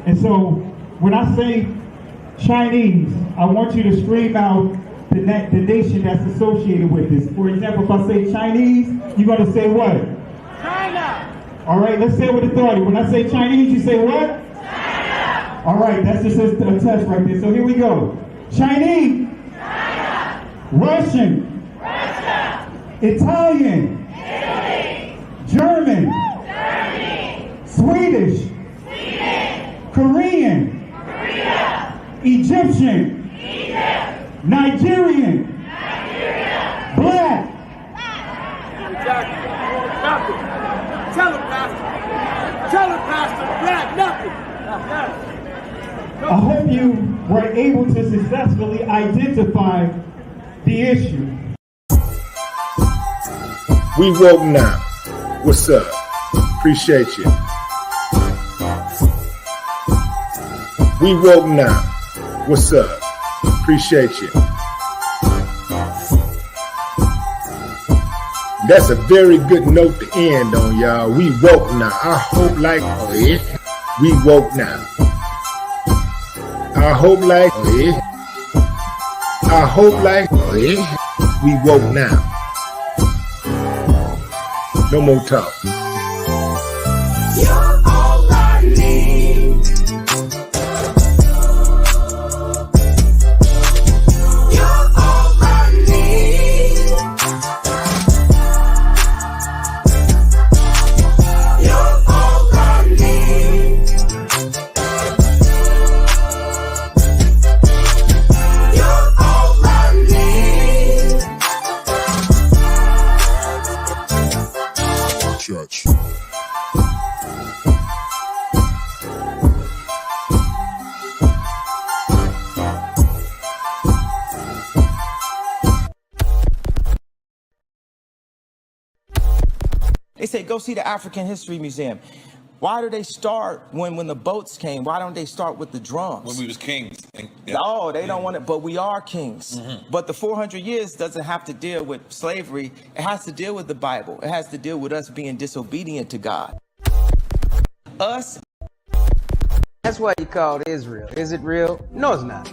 And so when I say Chinese, I want you to scream out the nation that's associated with this. For example, if I say Chinese, you're going to say what? China! All right, let's say it with authority. When I say Chinese, you say what? China! All right, that's just a test right there. So here we go. Chinese. China! Russian. Russia! Italian. Italy! German. Germany! Swedish. Sweden! Korean. Korea! Egyptian. Egypt! Nigerian. Nigeria! Black. Exactly. Nothing. Tell him, Pastor. Tell him, Pastor. Black, nothing. I hope you were able to successfully identify the issue. We woke now. What's up? Appreciate you. We woke now. What's up? Appreciate you. That's a very good note to end on, y'all. We woke now. I hope like we woke now. I hope like I hope like we woke now. No more talk. You're all I need. You're all I need. You're all I need. You're all I need. Church. They say, go see the African History Museum. Why do they start when the boats came? Why don't they start with the drums? When we was kings. No, they don't want it, but we are kings. But the 400 years doesn't have to deal with slavery. It has to deal with the Bible. It has to deal with us being disobedient to God. Us. That's why you called Israel. Is it real? No, it's not.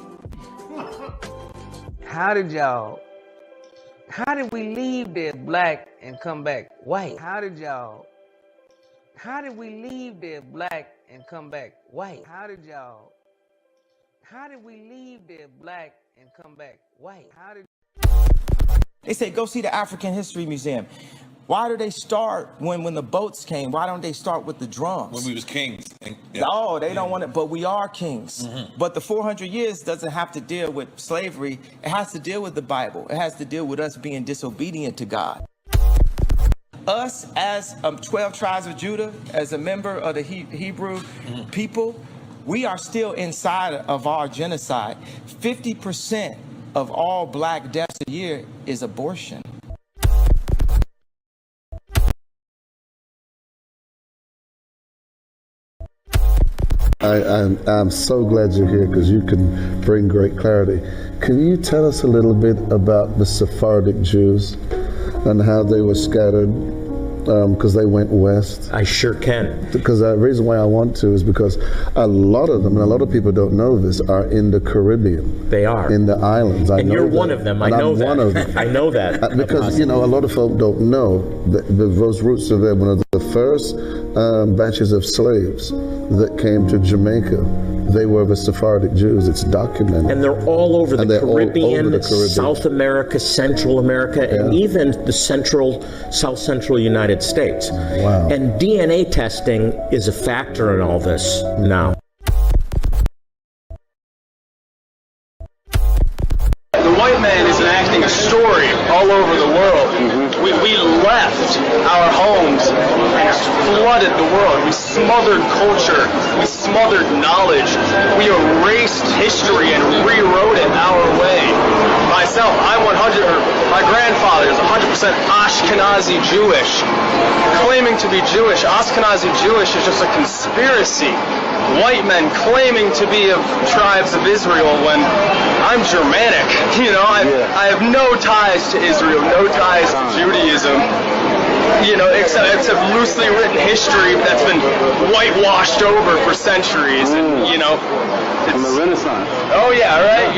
How did we leave there black and come back white? How did we leave there black and come back white? How did we leave there black and come back white? They say, go see the African History Museum. Why do they start when the boats came? Why don't they start with the drums? When we was kings. No, they don't want it, but we are kings. But the 400 years doesn't have to deal with slavery. It has to deal with the Bible. It has to deal with us being disobedient to God. Us as 12 tribes of Judah, as a member of the Hebrew people, we are still inside of our genocide. 50% of all black deaths a year is abortion. I'm so glad you're here because you can bring great clarity. Can you tell us a little bit about the Sephardic Jews and how they were scattered because they went west? I sure can. Because the reason why I want to is because a lot of them, and a lot of people don't know this, are in the Caribbean. They are. In the islands. And you're one of them. I know that. I'm one of them. I know that. Because, you know, a lot of folk don't know that those roots are there. One of the first batches of slaves that came to Jamaica, they were the Sephardic Jews. It's documented. And they're all over the Caribbean, South America, Central America, and even the South Central United States. Wow. And DNA testing is a factor in all this now. The white man is enacting a story all over the world. We left our homes and flooded the world. We smothered culture. We smothered knowledge. We erased history and rewrote it our way. Myself, my grandfather is 100% Ashkenazi Jewish. Claiming to be Jewish, Ashkenazi Jewish is just a conspiracy. White men claiming to be of tribes of Israel when I'm Germanic. You know, I have no ties to Israel, no ties to Judaism. It's a loosely written history that's been whitewashed over for centuries, and From the Renaissance. Oh yeah, right.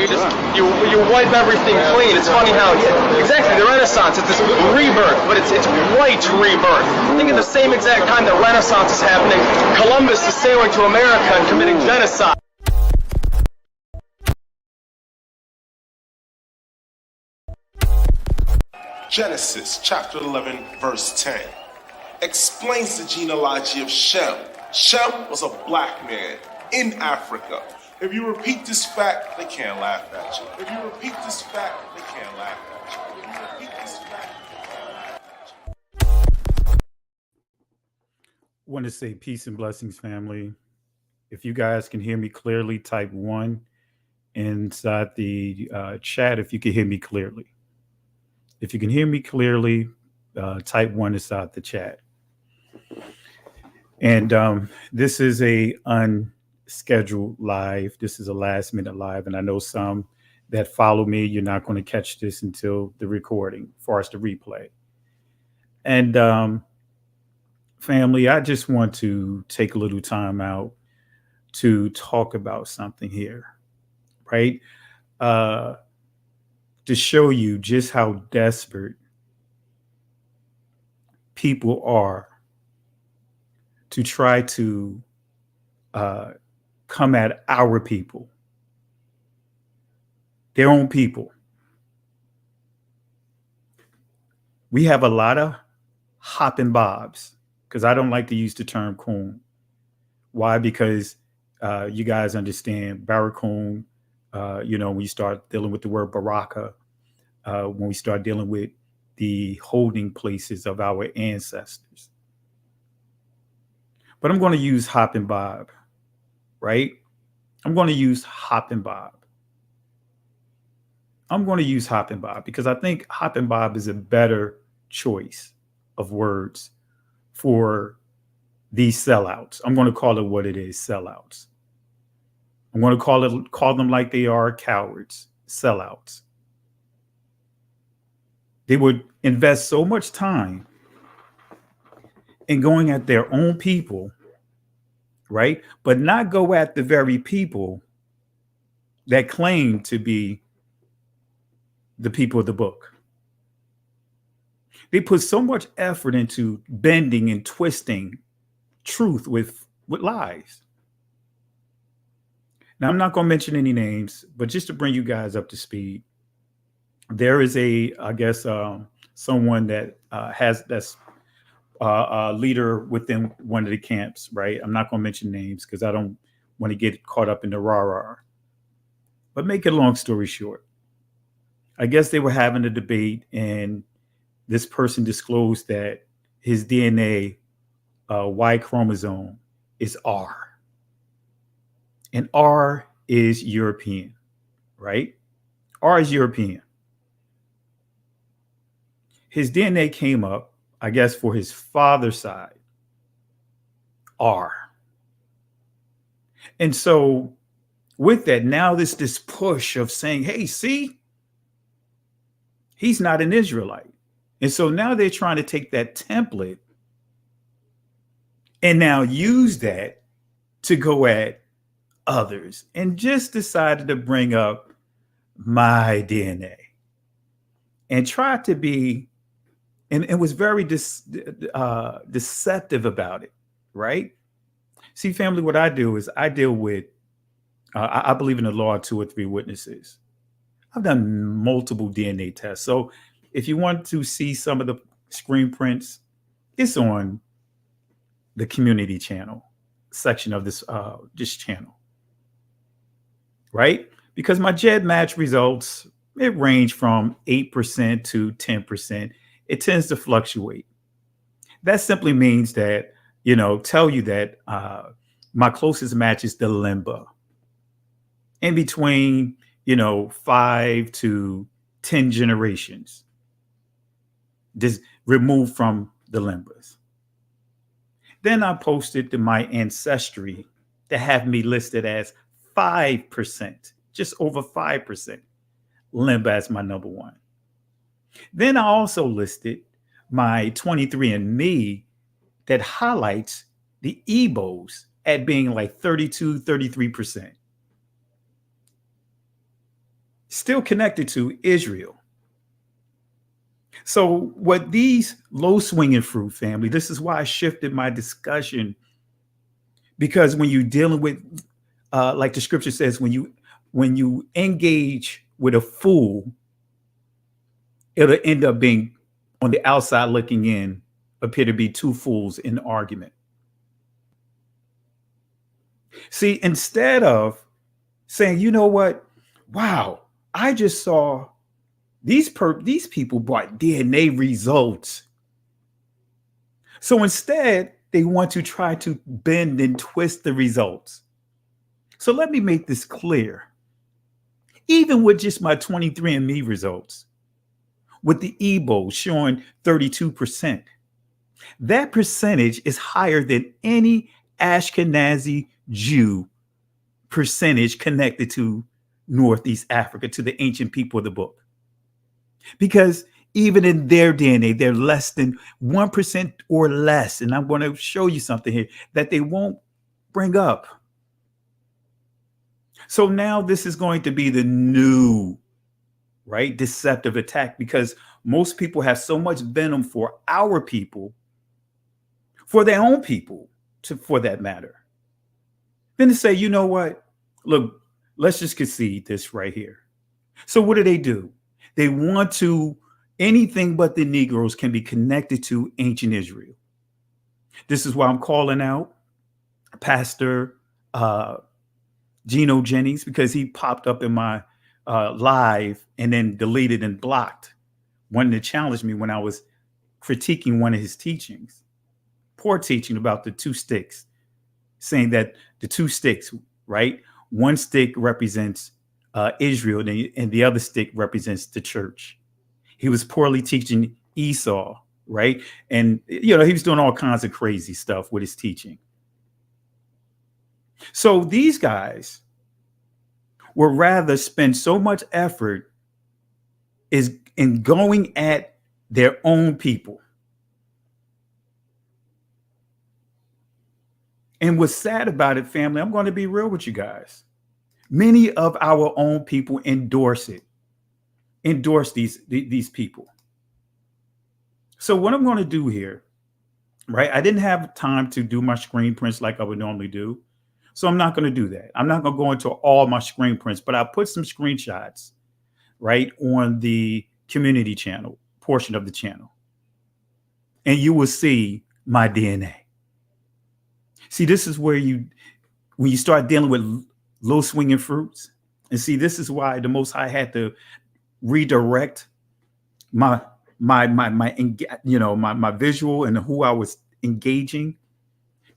You wipe everything clean. It's funny how exactly the Renaissance. It's this rebirth, but it's white rebirth. Think at the same exact time the Renaissance is happening, Columbus is sailing to America and committing genocide. Genesis chapter 11 verse 10 explains the genealogy of Shem. Shem was a black man in Africa. If you repeat this fact, they can't laugh at you. If you repeat this fact, they can't laugh at you. If you repeat this fact, they can't laugh at you. Want to say peace and blessings, family. If you guys can hear me clearly, type 1 inside the chat if you can hear me clearly. If you can hear me clearly, type 1 inside the chat. And this is a unscheduled live. This is a last minute live. And I know some that follow me, you're not going to catch this until the recording, as far as the replay. And family, I just want to take a little time out to talk about something here, right? To show you just how desperate people are to try to come at our people, their own people. We have a lot of hopping bobs, because I don't like to use the term coon. Why? Because you guys understand barracoon, when you start dealing with the word baraka, when we start dealing with the holding places of our ancestors. But I'm going to use hop and bob, right? I'm going to use hop and bob. I'm going to use hop and bob because I think hop and bob is a better choice of words for these sellouts. I'm going to call it what it is, sellouts. I'm going to call them like they are, cowards, sellouts. They would invest so much time in going at their own people, right? But not go at the very people that claim to be the people of the book. They put so much effort into bending and twisting truth with lies. Now, I'm not going to mention any names, but just to bring you guys up to speed, there is someone that that's a leader within one of the camps, right? I'm not going to mention names because I don't want to get caught up in the rah-rah. But make it a long story short, I guess they were having a debate and this person disclosed that his DNA Y chromosome is R. And R is European, right? R is European. His DNA came up, I guess, for his father's side, R. And so with that, now there's this push of saying, hey, see, he's not an Israelite. And so now they're trying to take that template and now use that to go at others, and just decided to bring up my DNA and try to be, and it was very deceptive about it, right? See, family, what I do is I deal with, I believe in the law of 2 or 3 witnesses. I've done multiple DNA tests. So if you want to see some of the screen prints, it's on the community channel section of this channel, right? Because my GED match results, it range from 8% to 10%. It tends to fluctuate. That simply means that, tell you that my closest match is the limba. In between, 5 to 10 generations, just removed from the limbas. Then I posted to my ancestry to have me listed as 5%, just over 5%. Limba as my number 1. Then I also listed my 23andMe that highlights the Igbos at being like 32, 33%. Still connected to Israel. So what these low swinging fruit family, this is why I shifted my discussion, because when you're dealing with, like the scripture says, when you engage with a fool, it'll end up being on the outside looking in, appear to be two fools in the argument. See, instead of saying, you know what, wow, I just saw these people brought DNA results. So instead, they want to try to bend and twist the results. So let me make this clear. Even with just my 23andMe results, with the Igbo showing 32%, that percentage is higher than any Ashkenazi Jew percentage connected to Northeast Africa, to the ancient people of the book. Because even in their DNA, they're less than 1% or less. And I'm going to show you something here that they won't bring up. So now this is going to be the new, right, deceptive attack, because most people have so much venom for our people, for their own people, for that matter. Then to say, you know what, look, let's just concede this right here. So what do? They want to, anything but the Negroes can be connected to ancient Israel. This is why I'm calling out Pastor Geno Jennings, because he popped up in my live and then deleted and blocked, wanting to challenge me when I was critiquing one of his teachings. Poor teaching about the two sticks, saying that the two sticks, right? One stick represents Israel, and the other stick represents the church. He was poorly teaching Esau, right? And, he was doing all kinds of crazy stuff with his teaching. So these guys would rather spend so much effort in going at their own people. And what's sad about it, family, I'm going to be real with you guys. Many of our own people endorse these people. So what I'm going to do here, right? I didn't have time to do my screen prints like I would normally do. So I'm not going to do that. I'm not going to go into all my screen prints, but I put some screenshots, right, on the community channel portion of the channel. And you will see my DNA. See, this is where when you start dealing with low swinging fruits, and see, this is why the Most High had to redirect my visual and who I was engaging,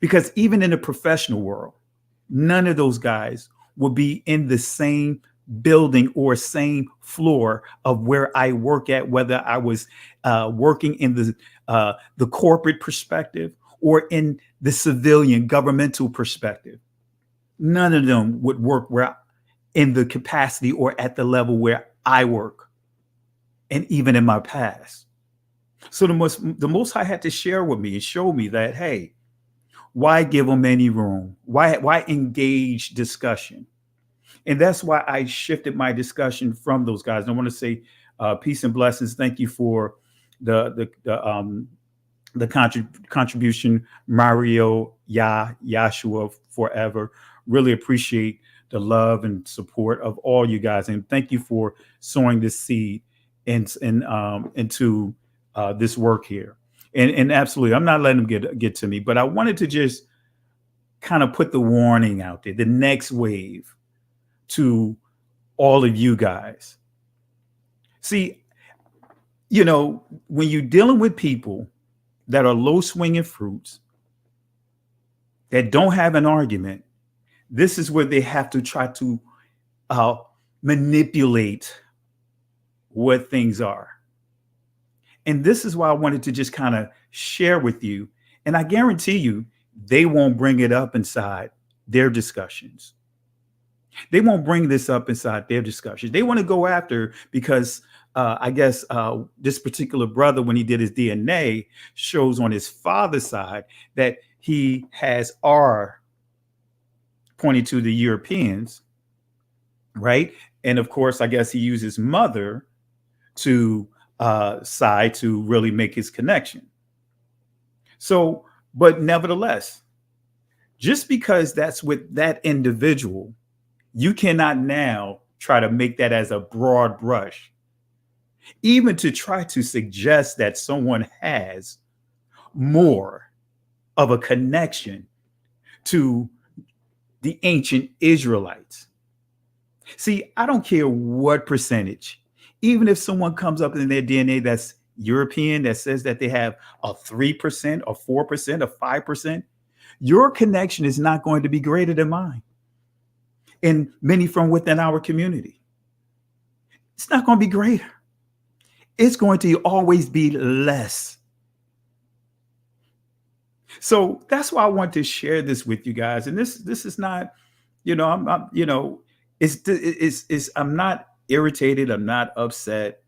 because even in the professional world, none of those guys will be in the same building or same floor of where I work at, whether I was working in the corporate perspective or in the civilian governmental perspective. None of them would work in the capacity or at the level where I work, and even in my past. So the Most High had to share with me and show me that, hey, why give them any room? Why engage discussion? And that's why I shifted my discussion from those guys. And I want to say peace and blessings. Thank you for the contribution, Mario, Yahshua forever. Really appreciate the love and support of all you guys, and thank you for sowing this seed into this work here. And absolutely, I'm not letting them get to me, but I wanted to just kind of put the warning out there, the next wave, to all of you guys. See, when you're dealing with people that are low swinging fruits, that don't have an argument, this is where they have to try to manipulate what things are. And this is why I wanted to just kind of share with you. And I guarantee you, they won't bring it up inside their discussions. They won't bring this up inside their discussions. They want to go after, because I guess this particular brother, when he did his DNA, shows on his father's side that he has R pointing to the Europeans, right? And of course, I guess he used his mother to side to really make his connection. So, but nevertheless, just because that's with that individual, you cannot now try to make that as a broad brush, even to try to suggest that someone has more of a connection to the ancient Israelites. See, I don't care what percentage, even if someone comes up in their DNA that's European, that says that they have a 3% or 4% or 5%, your connection is not going to be greater than mine and many from within our community. It's not going to be greater. It's going to always be less. So that's why I want to share this with you guys. And this is not, I'm I'm not irritated. I'm not upset.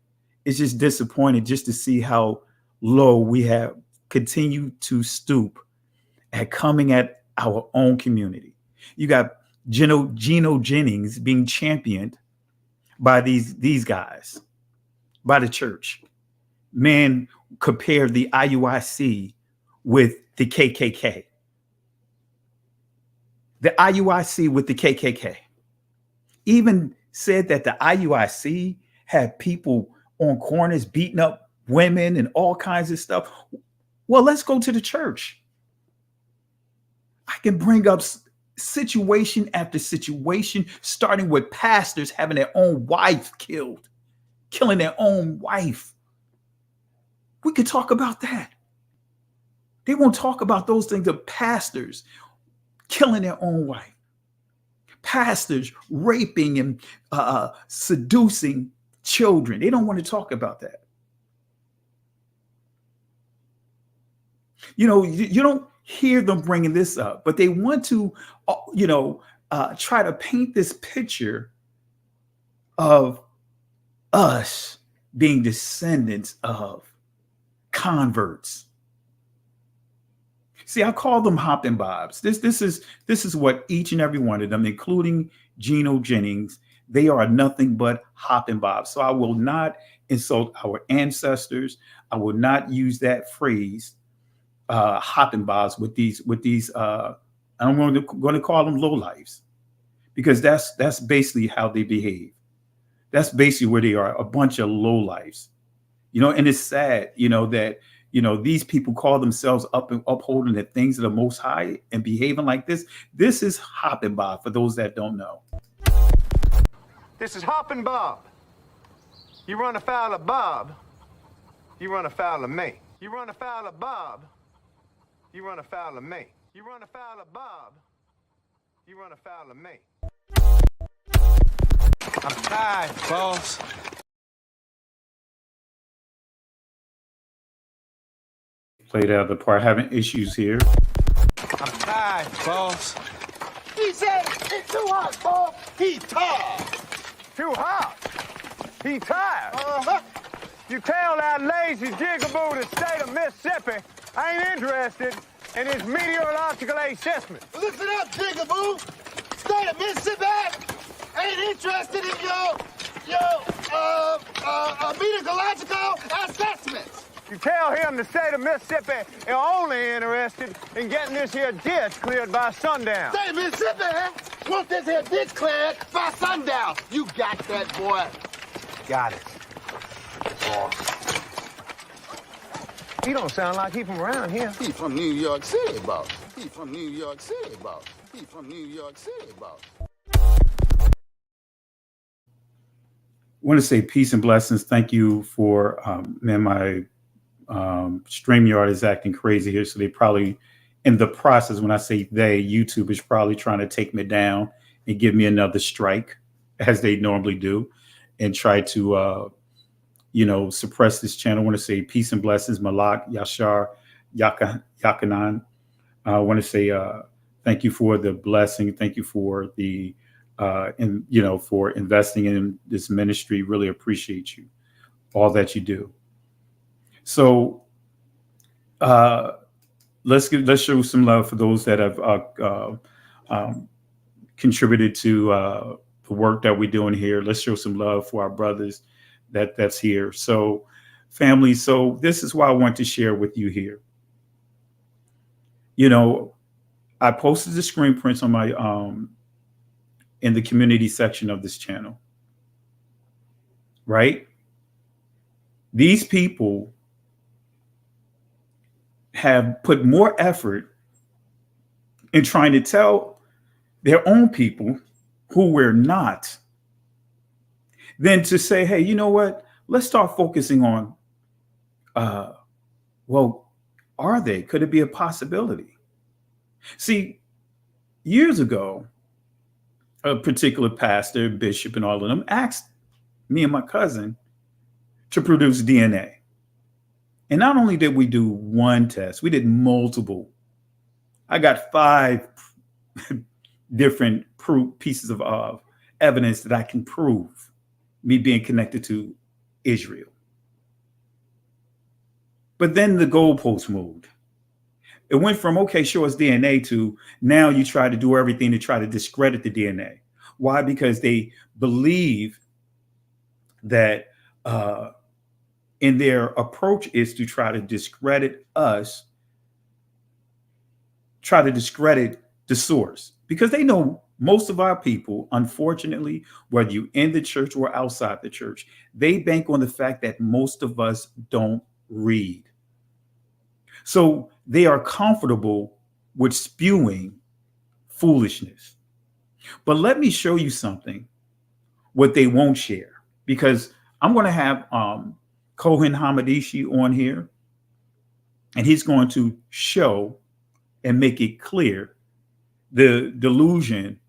It's just disappointed just to see how low we have continued to stoop at coming at our own community. You got Geno Jennings being championed by these guys, by the church. Man compared the IUIC with the KKK. The IUIC with the KKK. Even said that the IUIC had people on corners beating up women and all kinds of stuff. Well, let's go to the church. I can bring up situation after situation, starting with pastors having their own wife killed, killing their own wife. We could talk about that. They won't talk about those things of pastors killing their own wife, pastors raping and seducing children. They don't want to talk about that. You don't hear them bringing this up, but they want to, try to paint this picture of us being descendants of converts. See, I call them hopping bobs. This is what each and every one of them, including Geno Jennings, they are nothing but hopping bobs. So I will not insult our ancestors. I will not use that phrase, hopping bobs, with these. I'm going to call them lowlifes, because that's basically how they behave. That's basically where they are, a bunch of lowlifes. And it's sad, that these people call themselves upholding the things of the Most High and behaving like this. This is hopping bob for those that don't know. This is hopping bob. You run afoul of Bob, you run afoul of me. You run afoul of Bob, you run afoul of me. You run afoul of Bob, you run afoul of me. I'm tired, boss. Played out the part, having issues here. I'm tired, boss. He said it's too hot, boss. He tired. Too hot. He tired. Uh-huh. You tell that lazy jigaboo the state of Mississippi I ain't interested in his meteorological assessment. Listen up, jigaboo. State of Mississippi ain't interested in your meteorological assessments. You tell him the state of Mississippi is only interested in getting this here ditch cleared by sundown. State of Mississippi wants this here ditch cleared by sundown. You got that, boy. Got it. Boss. He don't sound like he from around here. He from New York City, boss. He from New York City, boss. He from New York City, boss. I want to say peace and blessings. Thank you for, my StreamYard is acting crazy here. So they probably, in the process, when I say they, YouTube is probably trying to take me down and give me another strike, as they normally do, and try to, suppress this channel. I want to say peace and blessings, Malak, Yashar, Yakanan. I want to say thank you for the blessing. Thank you for the, for investing in this ministry. Really appreciate you. all that you do. So let's show some love for those that have contributed to the work that we're doing here. Let's show some love for our brothers that's here. So family, so this is why I want to share with you here. You know, I posted the screen prints on my in the community section of this channel. Right? These people have put more effort in trying to tell their own people who we're not than to say, hey, you know what? Let's start focusing on, well, are they? Could it be a possibility? See, years ago, a particular pastor, bishop, and all of them asked me and my cousin to produce DNA. And not only did we do one test, we did multiple. I got 5 different pieces of evidence that I can prove me being connected to Israel. But then the goalpost moved. It went from, okay, show us DNA to now you try to do everything to try to discredit the DNA. Why? Because they believe that in their approach is to try to discredit us, try to discredit the source. Because they know most of our people, unfortunately, whether you're in the church or outside the church, they bank on the fact that most of us don't read. So they are comfortable with spewing foolishness. But let me show you something, what they won't share, because I'm going to have Cohen Hamadishi on here, and he's going to show and make it clear the delusion,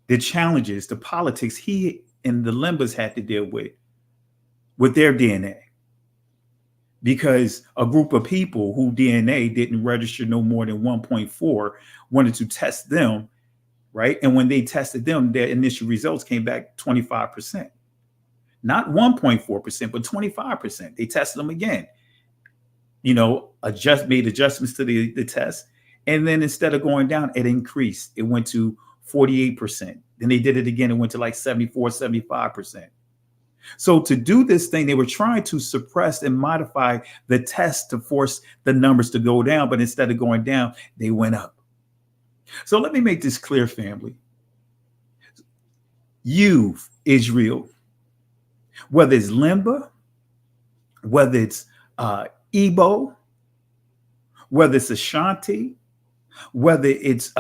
the challenges, the politics he and the Limbas had to deal with their DNA. Because a group of people who DNA didn't register no more than 1.4 wanted to test them, right? And when they tested them, their initial results came back 25%. Not 1.4%, but 25%. They tested them again. You know, made adjustments to the test. And then instead of going down, it increased. It went to 48%. Then they did it again. It went to like 74, 75%. So to do this thing, they were trying to suppress and modify the test to force the numbers to go down. But instead of going down, they went up. So let me make this clear, family. You, Israel, whether it's Limba, whether it's Igbo, whether it's Ashanti, whether it's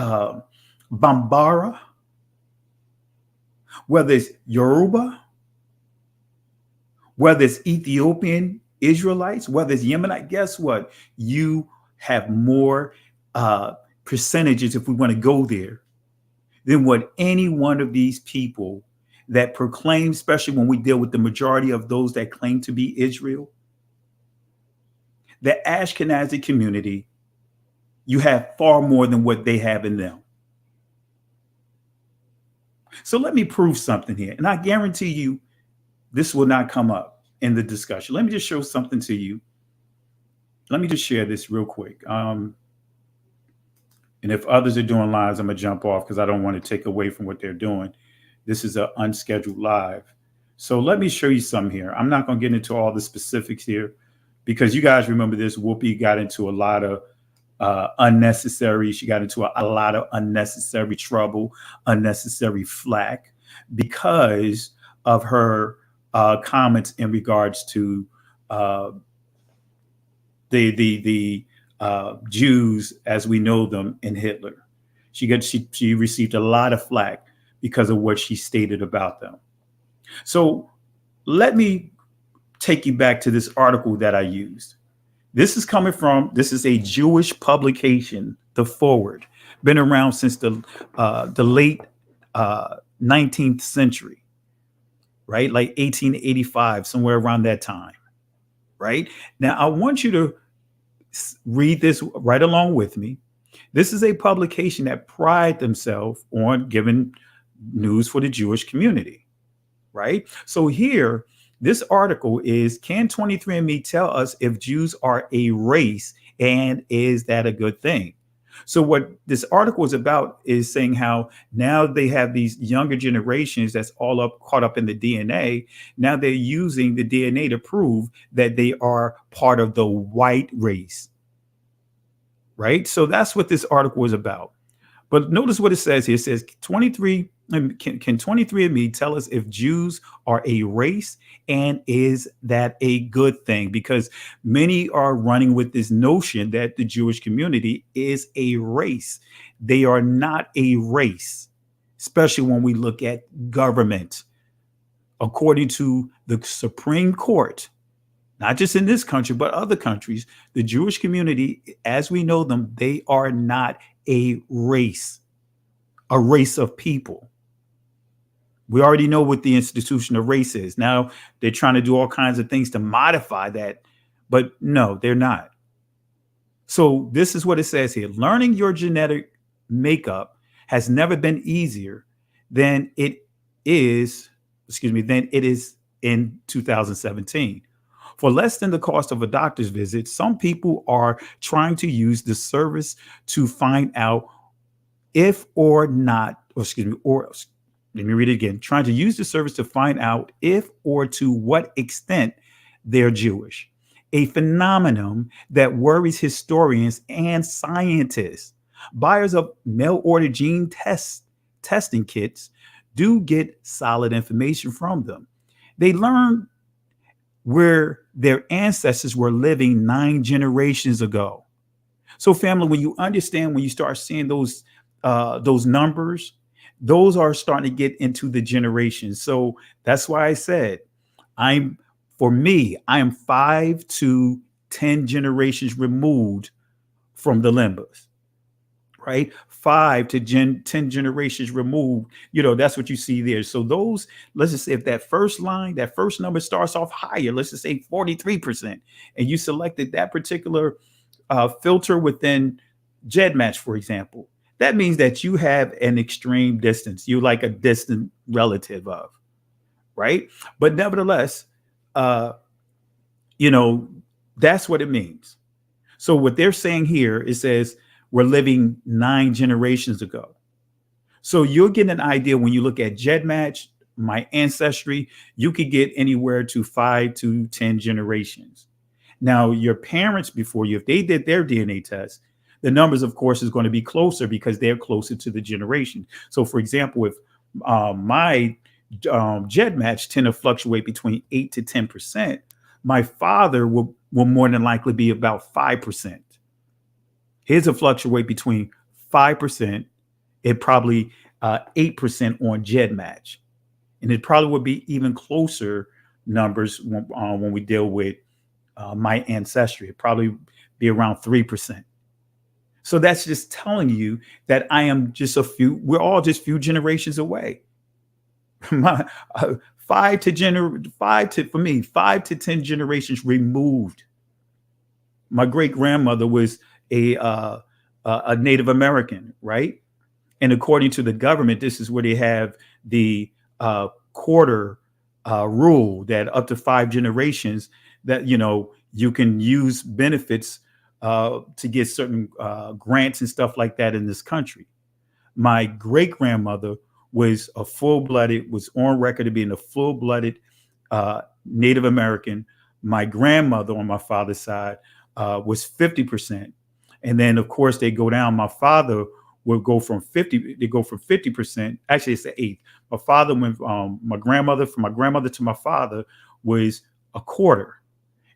Bambara, whether it's Yoruba, whether it's Ethiopian Israelites, whether it's Yemenite, guess what? You have more percentages, if we want to go there, than what any one of these people that proclaim, especially when we deal with the majority of those that claim to be Israel, the Ashkenazi community, you have far more than what they have in them. So let me prove something here. And I guarantee you, this will not come up in the discussion. Let me just show something to you. Let me just share this real quick. And if others are doing lives, I'm going to jump off because I don't want to take away from what they're doing. This is an unscheduled live. So let me show you some here. I'm not going to get into all the specifics here because you guys remember this. Whoopi got into a lot of she got into a lot of unnecessary trouble, unnecessary flack because of her comments in regards to the Jews as we know them in Hitler. She received a lot of flack because of what she stated about them. So let me take you back to this article that I used. This is a Jewish publication, The Forward, been around since the late 19th century, right? Like 1885, somewhere around that time, right? Now, I want you to read this right along with me. This is a publication that pride themselves on giving news for the Jewish community, right? So here This article is, can 23andMe tell us if Jews are a race, and is that a good thing? So what this article is about is saying how now they have these younger generations that's all up caught up in the DNA. Now they're using the DNA to prove that they are part of the white race. Right? So that's what this article is about. But notice what it says here. It says can 23andMe tell us if Jews are a race, and is that a good thing? Because many are running with this notion that the Jewish community is a race. They are not a race, especially when we look at government. According to the Supreme Court, not just in this country, but other countries, the Jewish community, as we know them, they are not a race of people. We already know what the institution of race is. Now they're trying to do all kinds of things to modify that, but no, they're not. So this is what it says here. Learning your genetic makeup has never been easier than it is in 2017. For less than the cost of a doctor's visit, some people are trying to use the service to find out if or not, let me read it again, trying to use the service to find out if or to what extent they're Jewish, a phenomenon that worries historians and scientists. Buyers of mail-order gene testing kits do get solid information from them. They learn where their ancestors were living 9 generations ago. So family, when you understand, when you start seeing those numbers, those are starting to get into the generations. So that's why I said, I am 5 to 10 generations removed from the Limbas, right? 5 to 10 generations removed, that's what you see there. So those, let's just say if that first line, that first number starts off higher, let's just say 43%, and you selected that particular filter within GEDmatch, for example, that means that you have an extreme distance. You're like a distant relative of, right? But nevertheless, that's what it means. So what they're saying here, it says we're living 9 generations ago. So you'll get an idea when you look at GEDmatch, my ancestry, you could get anywhere to 5 to 10 generations. Now, your parents before you, if they did their DNA test, the numbers, of course, is going to be closer because they're closer to the generation. So, for example, if my GEDmatch tend to fluctuate between 8 to 10%, my father will more than likely be about 5%. His will fluctuate between 5% and probably 8% on GEDmatch. And it probably would be even closer numbers when we deal with my ancestry. It'd probably be around 3%. So that's just telling you that I am just we're all just few generations away. 5 to 10 generations removed. My great grandmother was a Native American, right? And according to the government, this is where they have the quarter rule that up to 5 generations that you can use benefits to get certain grants and stuff like that in this country. My great grandmother was was on record of being a full-blooded Native American. My grandmother on my father's side was 50%. And then of course they go down. My father would go from 50%. Actually, it's the eighth. My father went from my grandmother to my father was a quarter.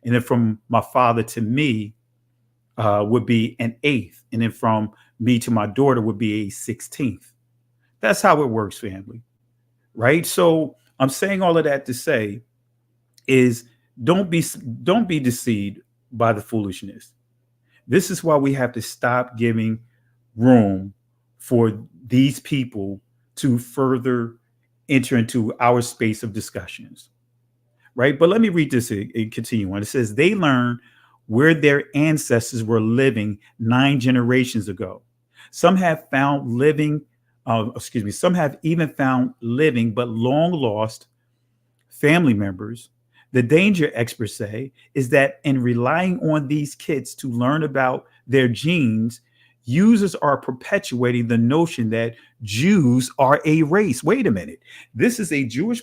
And then from my father to me would be an eighth. And then from me to my daughter would be a 16th. That's how it works, family. Right? So I'm saying all of that to say is don't be deceived by the foolishness. This is why we have to stop giving room for these people to further enter into our space of discussions. Right? But let me read this and continue on. It says they learn where their ancestors were living 9 generations ago. Some have found some have even found living but long lost family members The danger, experts say, is that in relying on these kids to learn about their genes, users are perpetuating the notion that Jews are a race. Wait a minute. This is a Jewish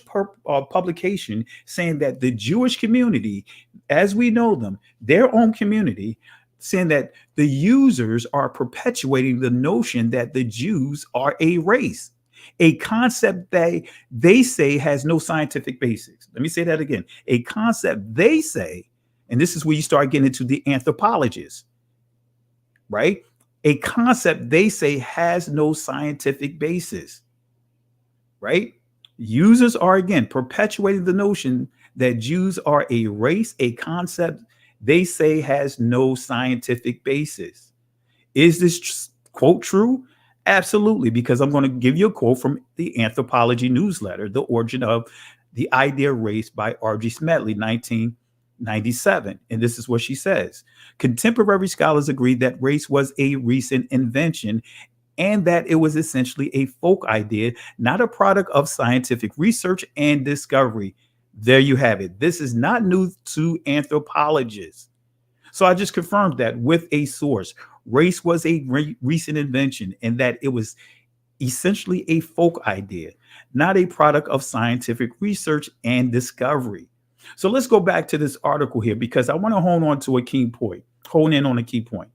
publication saying that the Jewish community, as we know them, their own community, saying that the users are perpetuating the notion that the Jews are a race, a concept they say has no scientific basis. Let me say that again. A concept they say, and this is where you start getting into the anthropologists, right? A concept they say has no scientific basis, right? Users are again perpetuating the notion that Jews are a race, a concept they say has no scientific basis. Is this quote true? Absolutely, because I'm going to give you a quote from the Anthropology newsletter, The Origin of the Idea of Race by R.G. Smedley, 1997. And this is what she says. Contemporary scholars agree that race was a recent invention and that it was essentially a folk idea, not a product of scientific research and discovery. There you have it. This is not new to anthropologists. So I just confirmed that with a source. Race was a recent invention and that it was essentially a folk idea, not a product of scientific research and discovery. So let's go back to this article here because I want to hone in on a key point.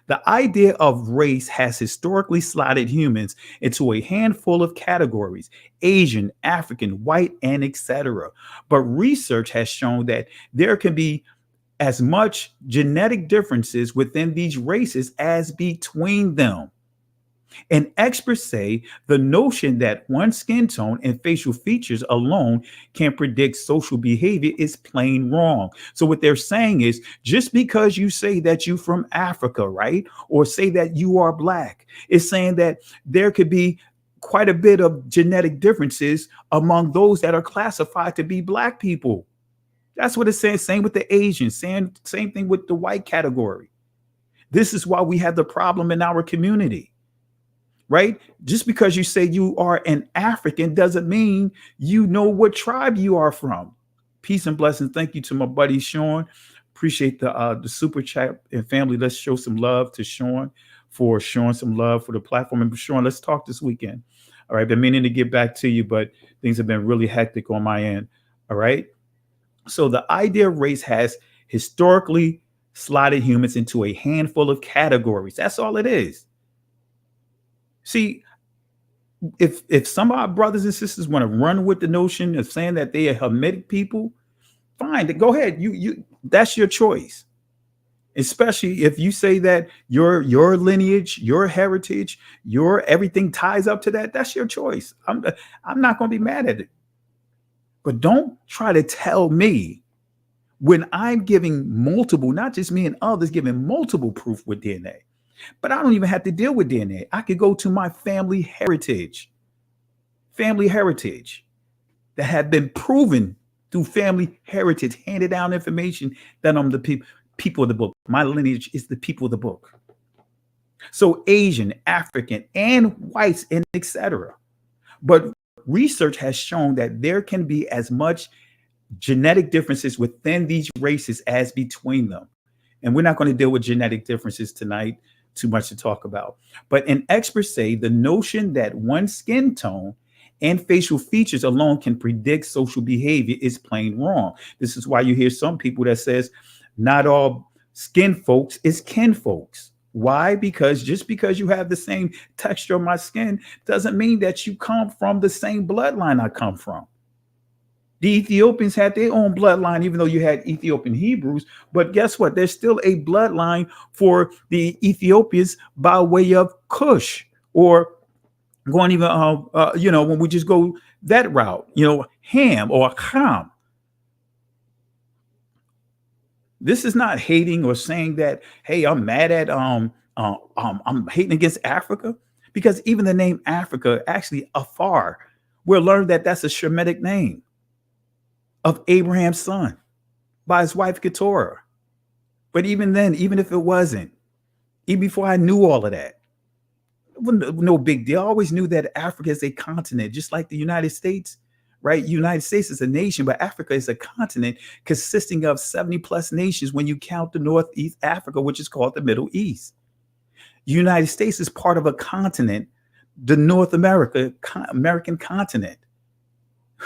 The idea of race has historically slotted humans into a handful of categories: Asian, African, white, and etc. But research has shown that there can be as much genetic differences within these races as between them. And experts say the notion that one skin tone and facial features alone can predict social behavior is plain wrong. So what they're saying is just because you say that you're from Africa, right? Or say that you are black, it's saying that there could be quite a bit of genetic differences among those that are classified to be black people. That's what it's saying. Same with the Asians, same thing with the white category. This is why we have the problem in our community, right? Just because you say you are an African doesn't mean you know what tribe you are from. Peace and blessings. Thank you to my buddy Sean. Appreciate the super chat, and family. Let's show some love to Sean for showing some love for the platform. And Sean, let's talk this weekend. All right. Been meaning to get back to you, but things have been really hectic on my end. All right. So the idea of race has historically slotted humans into a handful of categories. That's all it is. See, if some of our brothers and sisters want to run with the notion of saying that they are Hamitic people, fine, go ahead. You that's your choice. Especially if you say that your lineage, your heritage, your everything ties up to that. That's your choice. I'm not going to be mad at it. But don't try to tell me when I'm giving multiple, not just me and others, giving multiple proof with DNA. But I don't even have to deal with DNA. I could go to my family heritage that have been proven through family heritage, handed down information that I'm the people of the book. My lineage is the people of the book. So Asian, African, and whites, and etc. But research has shown that there can be as much genetic differences within these races as between them. And we're not going to deal with genetic differences tonight, too much to talk about. But an experts say the notion that one skin tone and facial features alone can predict social behavior is plain wrong. This is why you hear some people that says not all skin folks is kin folks. Why? Because just because you have the same texture of my skin doesn't mean that you come from the same bloodline I come from. The Ethiopians had their own bloodline, even though you had Ethiopian Hebrews. But guess what? There's still a bloodline for the Ethiopians by way of Cush, or going even, when we just go that route, Ham or Ham. This is not hating or saying that, hey, I'm mad at I'm hating against Africa, because even the name Africa, actually afar, we'll learn that that's a Shemitic name of Abraham's son by his wife Keturah. But even then, even if it wasn't, even before I knew all of that, no big deal. I always knew that Africa is a continent, just like the United States, right? United States is a nation, but Africa is a continent consisting of 70 plus nations when you count the Northeast Africa, which is called the Middle East. United States is part of a continent, the American continent,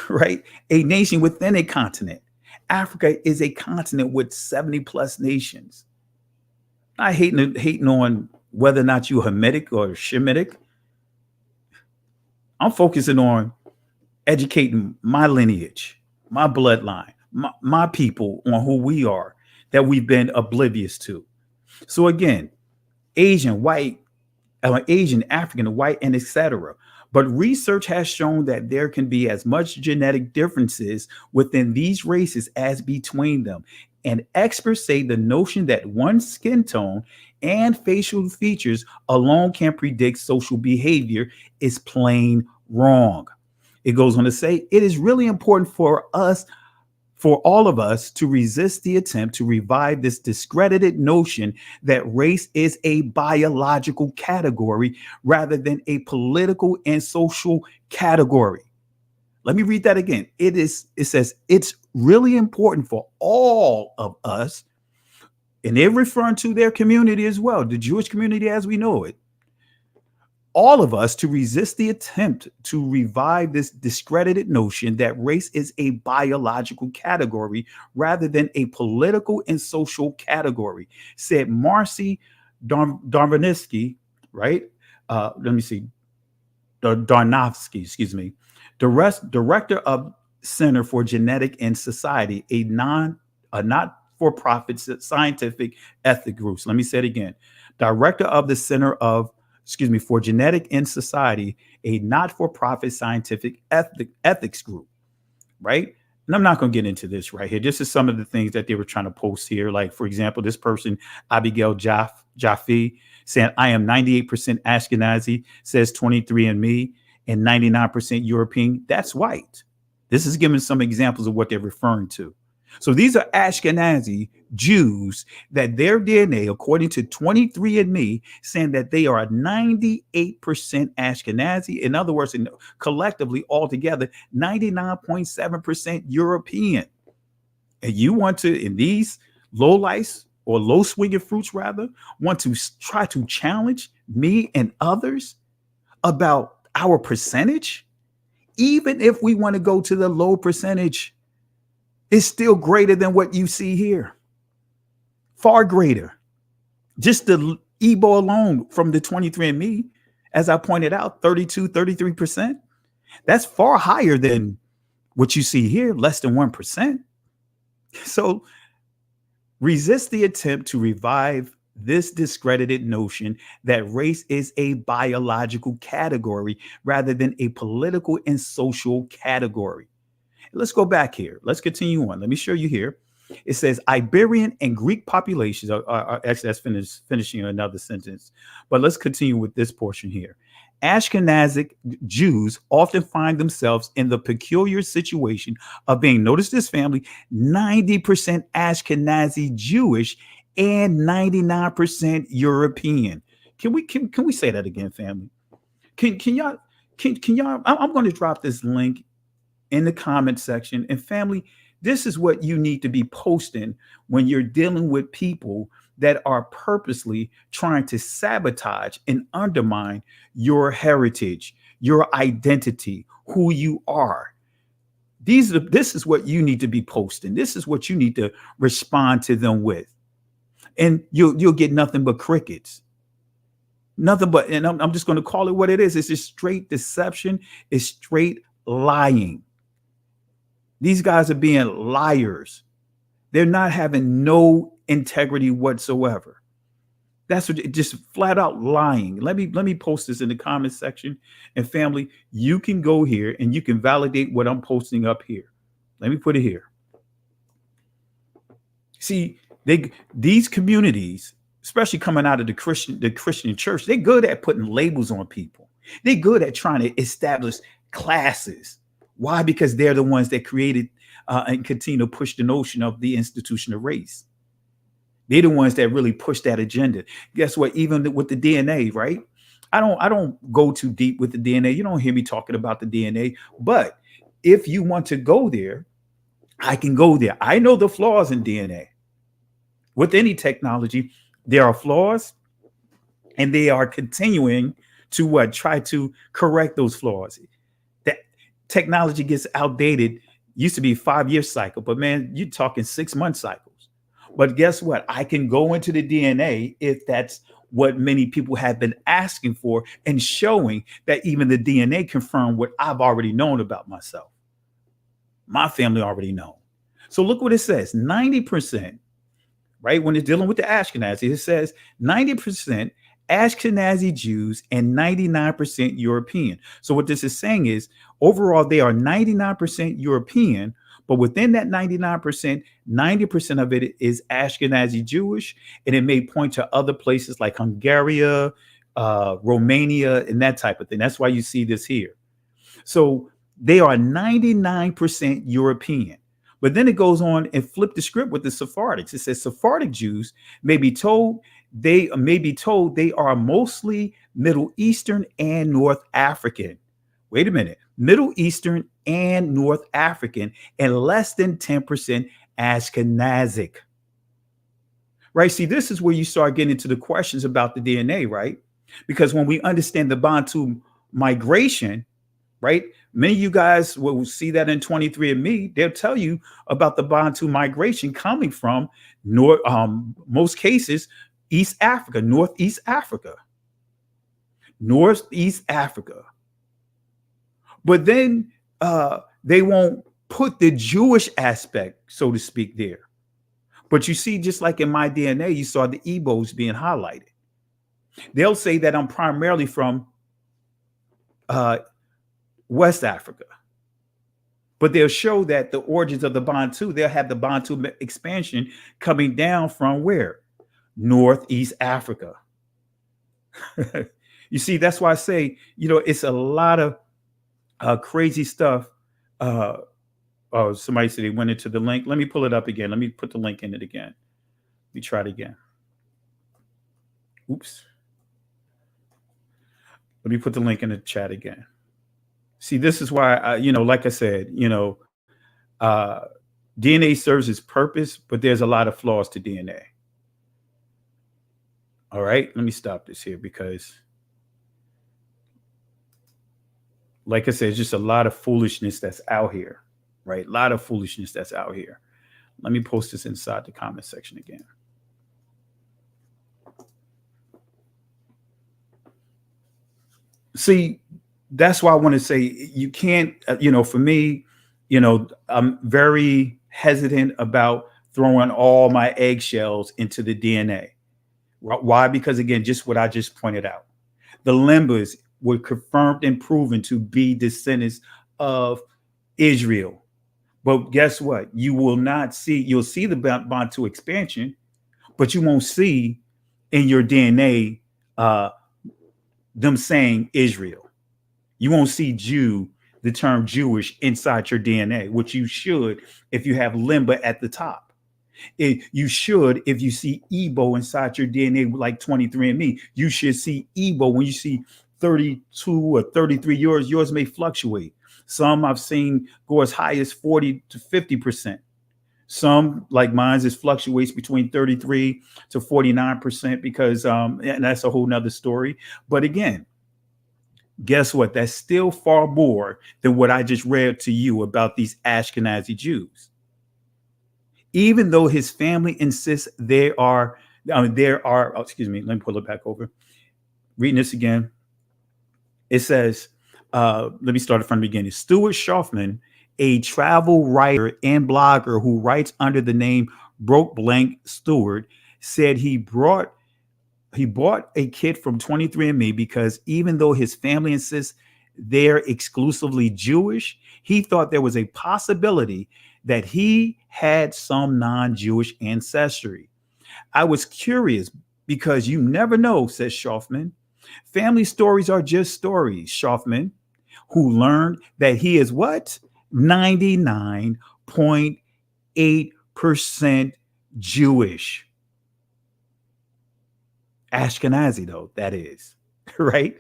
right? A nation within a continent. Africa is a continent with 70 plus nations. I hating on whether or not you're Hamitic or Shemitic. I'm focusing on educating my lineage, my bloodline, my people on who we are that we've been oblivious to. So again, Asian, white, Asian, African, white, and etc. But research has shown that there can be as much genetic differences within these races as between them. And experts say the notion that one skin tone and facial features alone can predict social behavior is plain wrong. It goes on to say it is really important for all of us to resist the attempt to revive this discredited notion that race is a biological category rather than a political and social category. Let me read that again. It says it's really important for all of us, and they're referring to their community as well, the Jewish community as we know it, all of us to resist the attempt to revive this discredited notion that race is a biological category rather than a political and social category, said Marcy Darvinsky, right? Let me see. Darnowski, excuse me, director of Center for Genetic and Society, a not-for-profit scientific ethic group. So let me say it again. Director of the Center for Genetic and Society, a not-for-profit scientific ethics group, right? And I'm not going to get into this right here. This is some of the things that they were trying to post here. Like, for example, this person, Abigail Jaffe, saying, I am 98% Ashkenazi, says 23andMe, and 99% European. That's white. This is giving some examples of what they're referring to. So these are Ashkenazi Jews that their DNA, according to 23andMe, saying that they are 98% Ashkenazi. In other words, collectively, altogether, 99.7% European. And you want to, in these low lice or low swinging fruits, rather, want to try to challenge me and others about our percentage? Even if we want to go to the low percentage, it's still greater than what you see here. Far greater. Just the Igbo alone from the 23andMe, as I pointed out, 33%. That's far higher than what you see here, less than 1%. So resist the attempt to revive this discredited notion that race is a biological category rather than a political and social category. Let's go back here. Let's continue on. Let me show you here. It says Iberian and Greek populations are actually, that's finishing another sentence, but let's continue with this portion here. Ashkenazic Jews often find themselves in the peculiar situation of being, notice this family, 90% Ashkenazi Jewish and 99% European. Can we say that again, family? Can y'all, I'm going to drop this link in the comment section. And family, this is what you need to be posting when you're dealing with people that are purposely trying to sabotage and undermine your heritage, your identity, who you are. This is what you need to be posting. This is what you need to respond to them with. And you'll get nothing but crickets. Nothing but, and I'm just going to call it what it is. It's just straight deception. It's straight lying. These guys are being liars. They're not having no integrity whatsoever. That's what, just flat out lying. Let me post this in the comment section. And family, you can go here and you can validate what I'm posting up here. Let me put it here. See, these communities, especially coming out of the Christian church, they're good at putting labels on people. They're good at trying to establish classes. Why? Because they're the ones that created and continue to push the notion of the institution of race. They're the ones that really push that agenda. Guess what? Even with the DNA, right? I don't go too deep with the DNA. You don't hear me talking about the DNA, but if you want to go there, I can go there. I know the flaws in DNA. With any technology, there are flaws, and they are continuing to try to correct those flaws. That technology gets outdated. Used to be 5-year cycle, but man, you're talking 6-month cycles. But guess what? I can go into the DNA if that's what many people have been asking for, and showing that even the DNA confirmed what I've already known about myself. My family already know. So look what it says: 90%, right? When it's dealing with the Ashkenazi, it says 90% Ashkenazi Jews and 99% European. So what this is saying is, overall, they are 99% European, but within that 99%, 90% of it is Ashkenazi Jewish, and it may point to other places like Hungary, Romania, and that type of thing. That's why you see this here. So they are 99% European. But then it goes on and flip the script with the Sephardics. It says Sephardic Jews may be told they are mostly Middle Eastern and North African. Wait a minute. Middle Eastern and North African, and less than 10% Ashkenazic. Right? See, this is where you start getting into the questions about the DNA, right? Because when we understand the Bantu migration, right? Many of you guys will see that in 23andMe. They'll tell you about the Bantu migration coming from most cases, East Africa, Northeast Africa. Northeast Africa. But then they won't put the Jewish aspect, so to speak, there. But you see, just like in my DNA, you saw the Igbos being highlighted. They'll say that I'm primarily from West Africa. But they'll show that the origins of the Bantu, they'll have the Bantu expansion coming down from where? Northeast Africa. You see, that's why I say, it's a lot of crazy stuff. Somebody said they went into the link. Let me pull it up again. Let me put the link in it again. Let me try it again. Oops. Let me put the link in the chat again. See, this is why, like I said, DNA serves its purpose, but there's a lot of flaws to DNA. All right, let me stop this here because, like I said, it's just a lot of foolishness that's out here, right? A lot of foolishness that's out here. Let me post this inside the comment section again. See, that's why I want to say you can't, for me, I'm very hesitant about throwing all my eggshells into the DNA. Why? Because again, just what I just pointed out, the Limbas were confirmed and proven to be descendants of Israel. But guess what? You'll see the Bantu expansion, but you won't see in your DNA them saying Israel. You won't see the term Jewish inside your DNA, which you should if you have Limba at the top. You should, if you see Igbo inside your DNA, like 23andMe, you should see Igbo when you see 32 or 33 yours may fluctuate. Some I've seen go as high as 40 to 50%. Some, like mine, fluctuates between 33 to 49% because, and that's a whole nother story. But again, guess what? That's still far more than what I just read to you about these Ashkenazi Jews. Even though his family insists excuse me, let me pull it back over. Reading this again. It says, let me start it from the beginning. Stuart Schaufman, a travel writer and blogger who writes under the name Broke Blank Stewart, said he bought a kit from 23andMe because even though his family insists they're exclusively Jewish, he thought there was a possibility that he had some non-Jewish ancestry. I was curious because you never know, says Schaufman. Family stories are just stories, Schaufman, who learned that he is what? 99.8% Jewish. Ashkenazi, though, that is, right?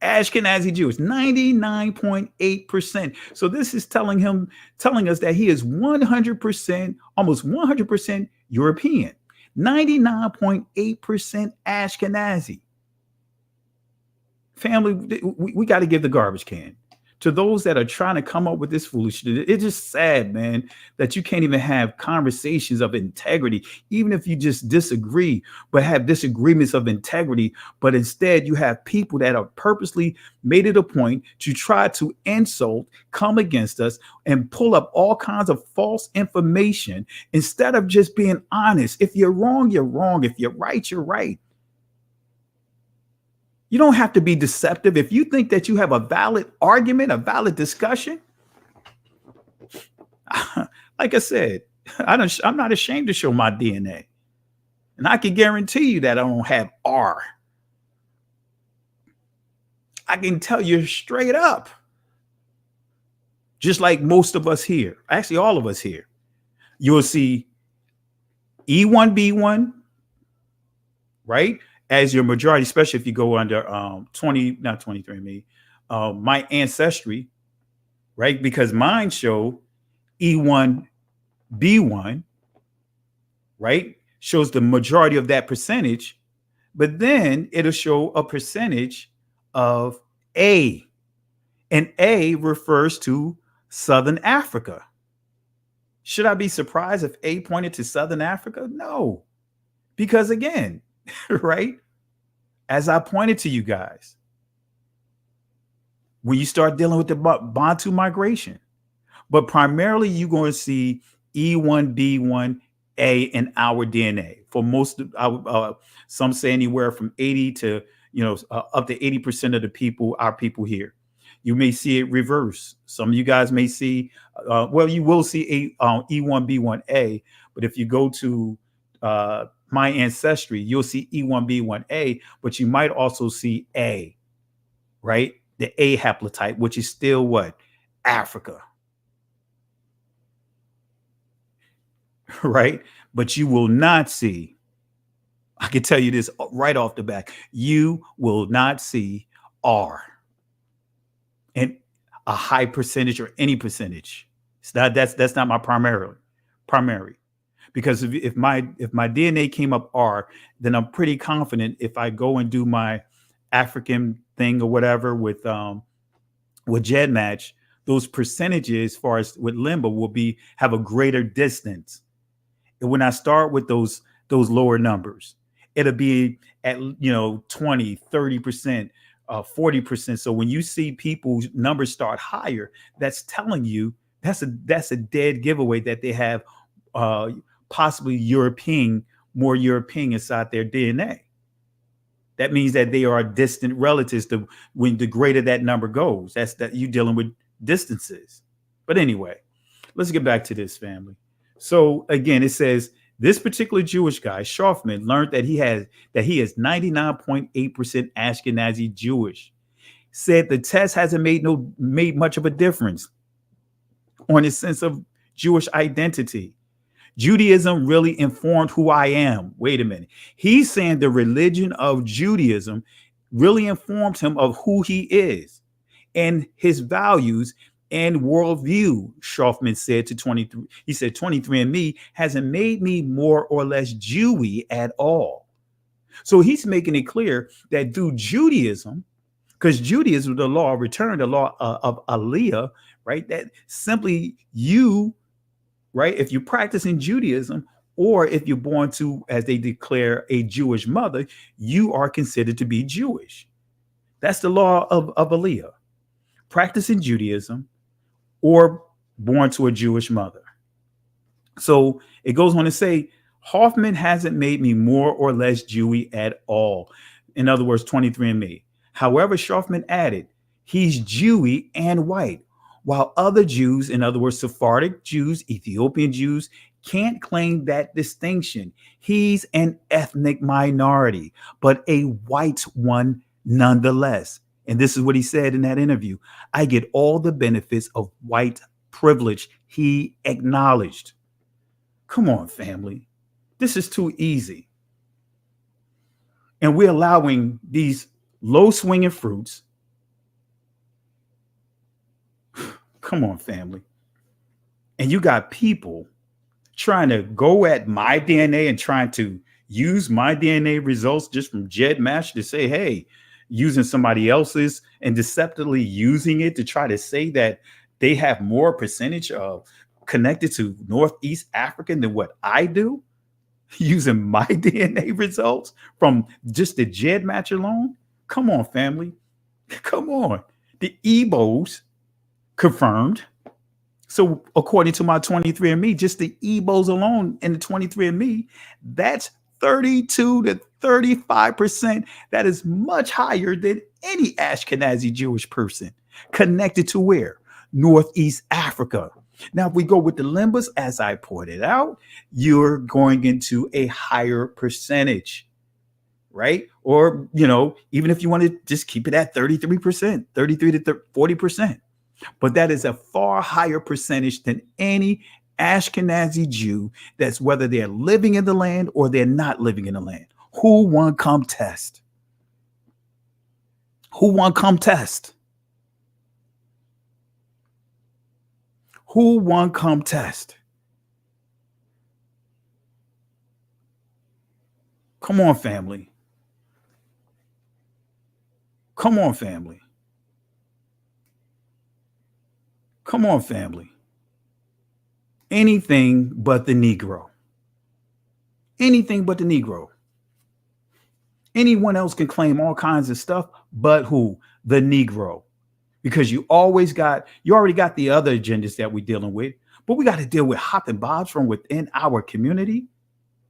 Ashkenazi Jewish, 99.8%. So this is telling us that he is 100%, almost 100% European, 99.8% Ashkenazi. Family, we got to give the garbage can to those that are trying to come up with this foolishness. It's just sad, man, that you can't even have conversations of integrity, even if you just disagree, but have disagreements of integrity. But instead, you have people that are purposely made it a point to try to insult, come against us, and pull up all kinds of false information instead of just being honest. If you're wrong, you're wrong. If you're right, you're right. You don't have to be deceptive. If you think that you have a valid argument, a valid discussion, like I said, I'm not ashamed to show my DNA. And I can guarantee you that I don't have R. I can tell you straight up, just like most of us here, actually all of us here, you'll see E1B1, right? As your majority, especially if you go under 23andMe, my ancestry, right? Because mine show E1B1, right? Shows the majority of that percentage, but then it'll show a percentage of A. And A refers to Southern Africa. Should I be surprised if A pointed to Southern Africa? No, because again, right? As I pointed to you guys, when you start dealing with the Bantu migration, but primarily you're going to see E1B1A in our DNA. For most of our, some say anywhere from 80 to up to 80% of the people, our people here. You may see it reverse. Some of you guys may see, you will see E1B1A, but if you go to my ancestry, you'll see E1B1A, but you might also see A, right? The A haplotype, which is still what? Africa. Right? But you will not see, I can tell you this right off the back, you will not see R and a high percentage or any percentage. That's not my primary. Because if my DNA came up R, then I'm pretty confident if I go and do my African thing or whatever with GEDmatch, those percentages as far as with Limbo will have a greater distance. And when I start with those lower numbers, it'll be at 20, 30%, 40%. So when you see people's numbers start higher, that's telling you that's a dead giveaway that they have possibly more European inside their DNA. That means that they are distant relatives. When the greater that number goes, that's that you dealing with distances. But anyway, let's get back to this, family. So again, it says this particular Jewish guy, Schofman, learned that he is 99.8% Ashkenazi Jewish. Said the test hasn't made much of a difference on his sense of Jewish identity. Judaism really informed who I am. Wait a minute. He's saying the religion of Judaism really informed him of who he is and his values and worldview, Schofman said to 23. He said 23andMe hasn't made me more or less Jewy at all. So he's making it clear that through Judaism, because Judaism, the law of return, the law of Aliyah, right? That simply right? If you practice in Judaism, or if you're born to, as they declare, a Jewish mother, you are considered to be Jewish. That's the law of Aliyah. Practice in Judaism or born to a Jewish mother. So it goes on to say, Hoffman hasn't made me more or less Jewy at all. In other words, 23andMe. However, Schofman added, he's Jewy and white. While other Jews, in other words, Sephardic Jews, Ethiopian Jews, can't claim that distinction. He's an ethnic minority, but a white one nonetheless. And this is what he said in that interview. I get all the benefits of white privilege, he acknowledged. Come on, family. This is too easy. And we're allowing these low swinging fruits, Come on, family. And you got people trying to go at my DNA and trying to use my DNA results just from GEDmatch to say, hey, using somebody else's and deceptively using it to try to say that they have more percentage of connected to Northeast African than what I do, using my DNA results from just the GEDmatch alone. Come on, family. Come on. The Igbos confirmed. So according to my 23andMe, just the Igbos alone in the 23andMe, that's 32 to 35%. That is much higher than any Ashkenazi Jewish person connected to where? Northeast Africa. Now, if we go with the Limbas, as I pointed out, you're going into a higher percentage, right? Or, even if you want to just keep it at 33%, 33 to 40%. But that is a far higher percentage than any Ashkenazi Jew that's whether they're living in the land or they're not living in the land. Who won come test? Who won come test? Who won come test? Come on, family. Come on, family. Come on, family. Anything but the Negro. Anything but the Negro. Anyone else can claim all kinds of stuff, but who? The Negro. Because you already got the other agendas that we're dealing with, but we got to deal with hop and bobs from within our community.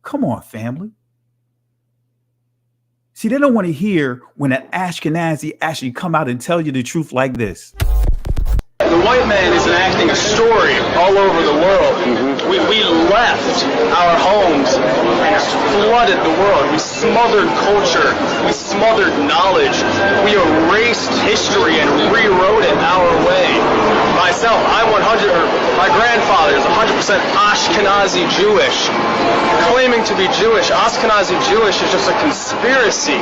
Come on, family. See, they don't want to hear when an Ashkenazi actually come out and tell you the truth like this. The white man is enacting a story all over the world. We left our homes and flooded the world. We smothered culture. We smothered knowledge. We erased history and rewrote it our way. Myself, my grandfather is 100% Ashkenazi Jewish. Claiming to be Jewish, Ashkenazi Jewish is just a conspiracy.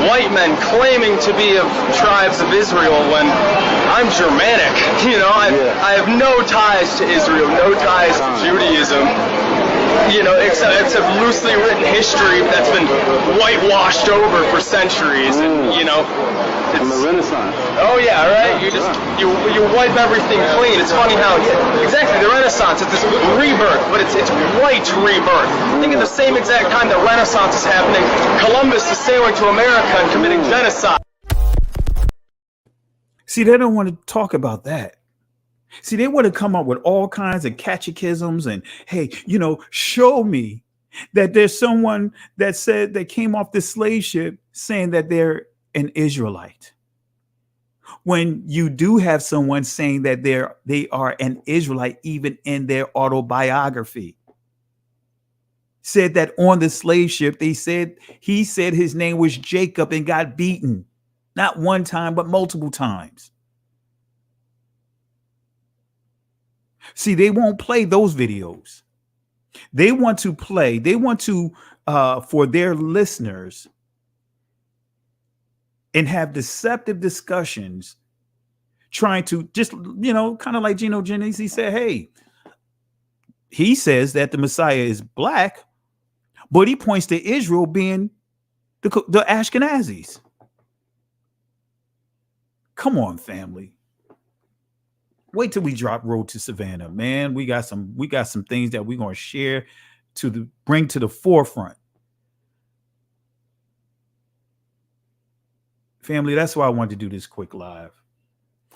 White men claiming to be of tribes of Israel when I'm Germanic. I have no ties to Israel, no ties to Judaism, except loosely written history that's been whitewashed over for centuries. And, From the Renaissance. Oh yeah, right? You wipe everything clean. It's funny how, exactly, the Renaissance, it's this rebirth, but it's white rebirth. I think at the same exact time the Renaissance is happening, Columbus is sailing to America and committing genocide. See, they don't want to talk about that. See, they want to come up with all kinds of catechisms and, hey, show me that there's someone that said they came off the slave ship saying that they're an Israelite. When you do have someone saying that they are an Israelite, even in their autobiography, said that on the slave ship, he said his name was Jacob and got beaten, not one time, but multiple times. See, they won't play those videos. They want to for their listeners, and have deceptive discussions, trying to just, kind of like Geno Jennings. He said, hey, he says that the Messiah is black, but he points to Israel being the Ashkenazis. Come on, family. Wait till we drop Road to Savannah, man. We got some things that we're going to share bring to the forefront. Family, that's why I wanted to do this quick live.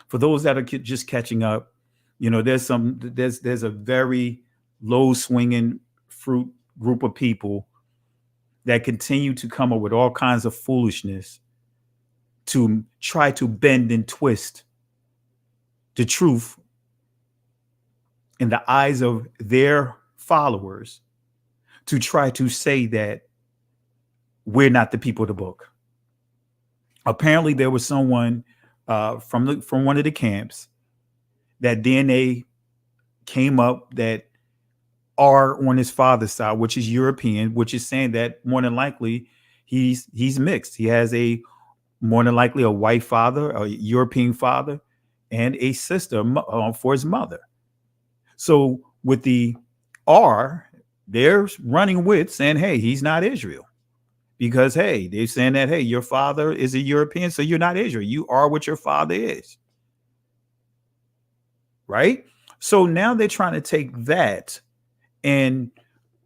For those that are just catching up, there's a very low swinging fruit group of people that continue to come up with all kinds of foolishness to try to bend and twist the truth in the eyes of their followers, to try to say that we're not the people of the book. Apparently, there was someone from one of the camps that DNA came up that are on his father's side, which is European, which is saying that more than likely he's mixed. He has more than likely a white father, a European father, and a sister for his mother. So with the R, they're running with saying, hey, he's not Israel. Because, hey, they're saying that, hey, your father is a European, so you're not Israel. You are what your father is. Right? So now they're trying to take that and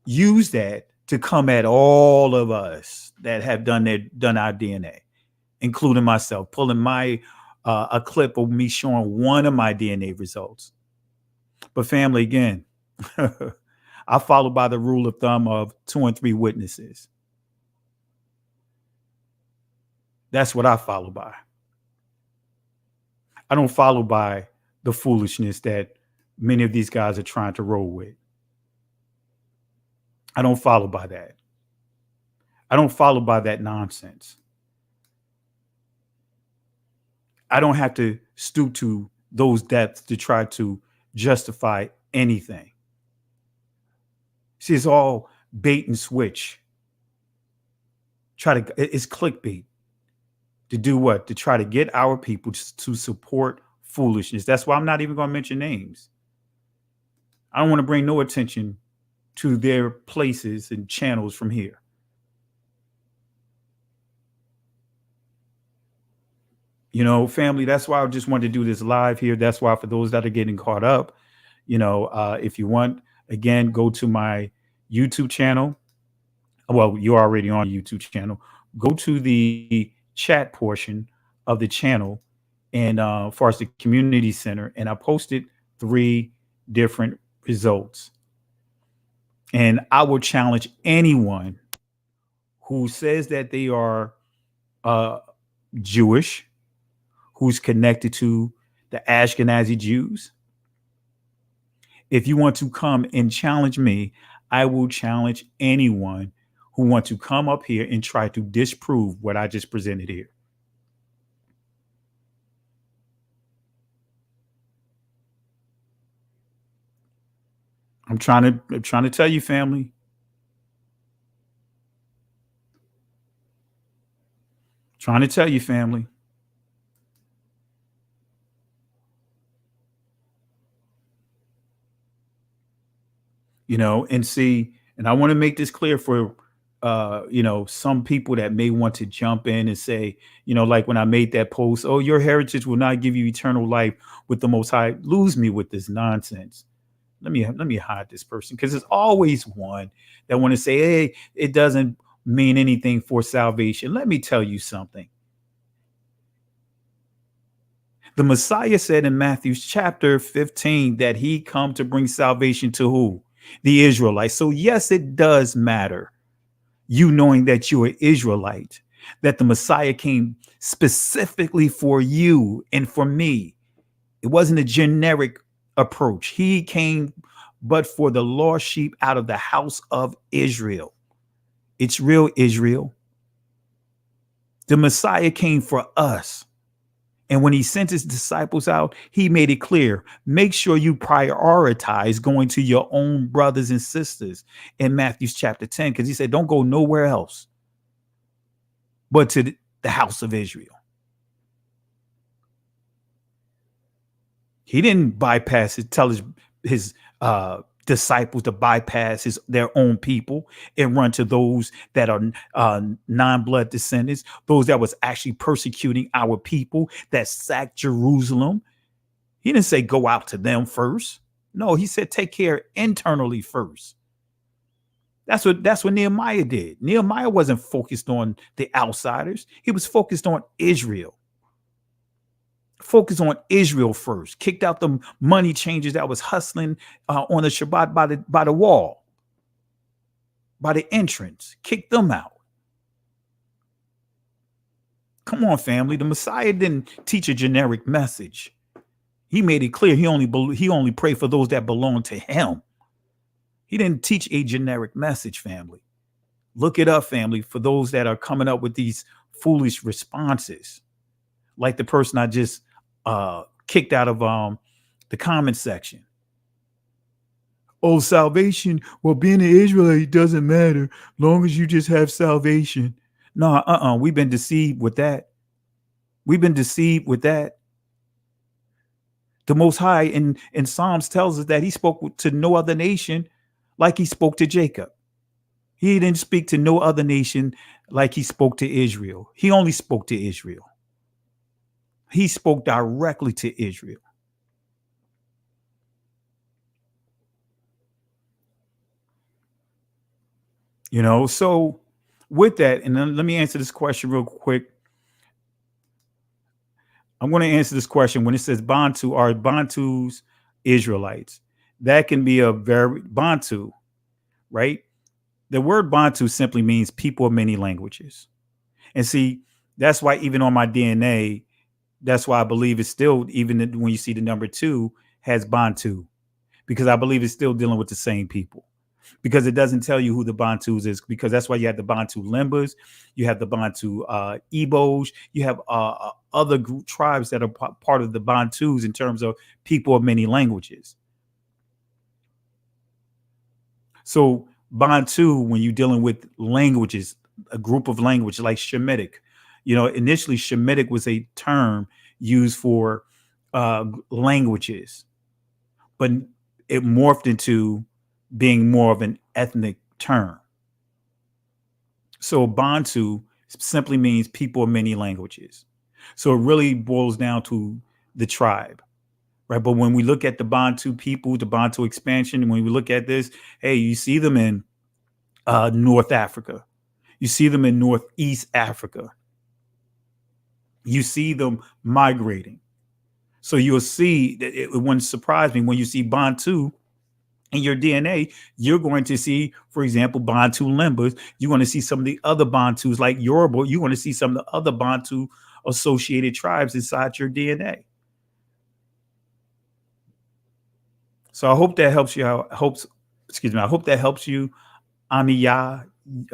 use that to come at all of us that have done our DNA, including myself, pulling my a clip of me showing one of my DNA results. But family, again, I follow by the rule of thumb of 2 and 3 witnesses. That's what I follow by. I don't follow by the foolishness that many of these guys are trying to roll with. I don't follow by that. I don't follow by that nonsense. I don't have to stoop to those depths to try to justify anything. See, it's all bait and switch. It's clickbait. To do what? To try to get our people to support foolishness. That's why I'm not even going to mention names. I don't want to bring no attention to their places and channels from here. You know, family, that's why I just wanted to do this live here. That's why for those that are getting caught up, you know, if you want, again, go to my YouTube channel. Well, you're already on YouTube channel. Go to the chat portion of the channel and as far as the community center, and I posted 3 different results. And I will challenge anyone who says that they are Jewish, who's connected to the Ashkenazi Jews. If you want to come and challenge me, I will challenge anyone who wants to come up here and try to disprove what I just presented here. I'm trying to tell you, family. Trying to tell you, family. You know, and see, and I want to make this clear for you know, some people that may want to jump in and say, you know, like when I made that post, oh, your heritage will not give you eternal life with the Most High. Lose me with this nonsense. Let me hide this person, because there's always one that want to say, hey, it doesn't mean anything for salvation. Let me tell you something. The Messiah said in Matthew chapter 15 that he come to bring salvation to who? The Israelites. So yes, it does matter. You knowing that you're an Israelite, that the Messiah came specifically for you and for me. It wasn't a generic approach. He came but for the lost sheep out of the house of Israel. It's real, Israel. The Messiah came for us. And when he sent his disciples out, he made it clear, make sure you prioritize going to your own brothers and sisters in Matthew chapter 10, because he said, don't go nowhere else but to the house of Israel. He didn't bypass it, tell his disciples to bypass their own people and run to those that are non-blood descendants, those that was actually persecuting our people, that sacked Jerusalem. He didn't say go out to them first. No, he said take care internally first. That's what Nehemiah did. Nehemiah wasn't focused on the outsiders. He was focused on Israel. Focus on Israel first. Kicked out the money changers that was hustling on the Shabbat by the wall, by the entrance. Kicked them out. Come on, family. The Messiah didn't teach a generic message. He made it clear he only prayed for those that belong to him. He didn't teach a generic message, family. Look it up, family, for those that are coming up with these foolish responses, like the person I just kicked out of the comment section. Oh, salvation. Well, being an Israelite doesn't matter long as you just have salvation. No, we've been deceived with that. We've been deceived with that. The Most High in Psalms tells us that he spoke to no other nation like he spoke to Jacob. He didn't speak to no other nation like he spoke to Israel. He only spoke to Israel. He spoke directly to Israel. So with that, and then let me answer this question real quick. I'm going to answer this question when it says Bantu, are Bantus Israelites? That can be a very Bantu, right? The word Bantu simply means people of many languages. And see, that's why even on my DNA, that's why I believe it's still, even when you see the number 2 has Bantu, because I believe it's still dealing with the same people. Because it doesn't tell you who the Bantus is, because that's why you have the Bantu Limbas, you have the Bantu Igbos, you have other tribes that are part of the Bantus in terms of people of many languages. So Bantu, when you're dealing with languages, a group of languages like Shemitic, initially Shemitic was a term used for languages, but it morphed into being more of an ethnic term. So Bantu simply means people of many languages. So it really boils down to the tribe, right? But when we look at the Bantu people, the Bantu expansion, and when we look at this, hey, you see them in North Africa. You see them in Northeast Africa. You see them migrating. So you'll see that it wouldn't surprise me when you see Bantu in your DNA, you're going to see, for example, Bantu Limbas. You're going to see some of the other Bantus like Yoruba. You're going to see some of the other Bantu associated tribes inside your DNA. So I hope that helps you. I hope that helps you, Amiya.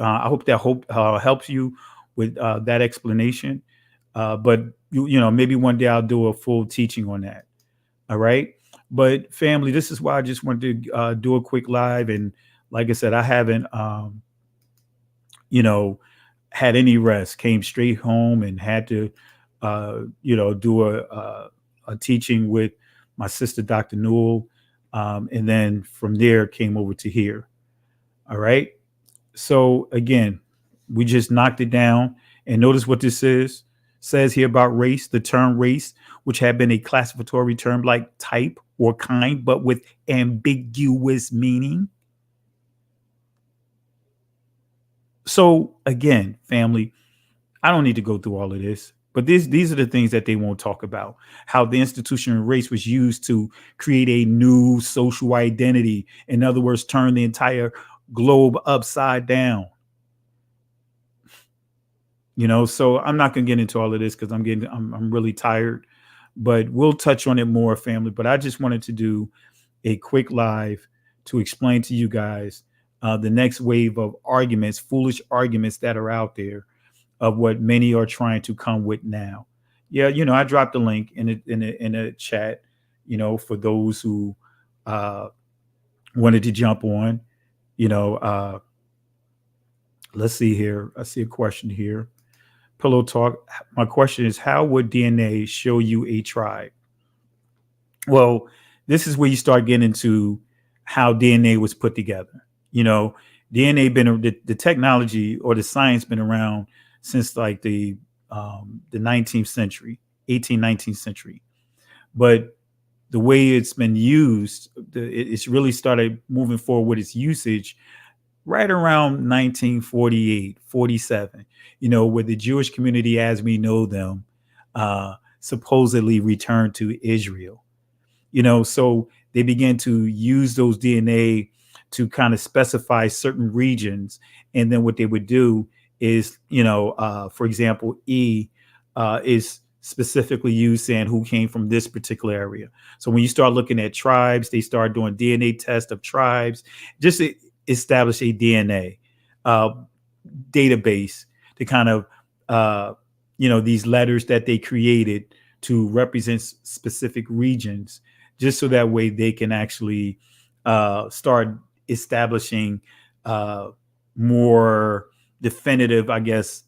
I hope that helps you with that explanation. But maybe one day I'll do a full teaching on that. All right. But family, this is why I just wanted to do a quick live. And like I said, I haven't, had any rest. Came straight home and had to, do a teaching with my sister, Dr. Newell. And then from there came over to here. All right. So again, we just knocked it down. And notice what this says here about race, the term race, which had been a classificatory term like type or kind, but with ambiguous meaning. So again, family, I don't need to go through all of this, but these are the things that they won't talk about. How the institution of race was used to create a new social identity. In other words, turn the entire globe upside down. So I'm not going to get into all of this because I'm really tired, but we'll touch on it more, family. But I just wanted to do a quick live to explain to you guys the next wave of arguments, foolish arguments that are out there of what many are trying to come with now. Yeah, I dropped the link in a chat, for those who wanted to jump on. Let's see here. I see a question here. Pillow Talk. My question is, how would DNA show you a tribe? Well, this is where you start getting into how DNA was put together. DNA the technology or the science been around since like the 19th century, 19th century. But the way it's been used, it's really started moving forward with its usage right around 1948, 47, where the Jewish community as we know them supposedly returned to Israel. So they began to use those DNA to kind of specify certain regions. And then what they would do is, for example, E is specifically used saying who came from this particular area. So when you start looking at tribes, they start doing DNA tests of tribes, just to establish a DNA database to kind of, these letters that they created to represent specific regions, just so that way they can actually start establishing more definitive, I guess,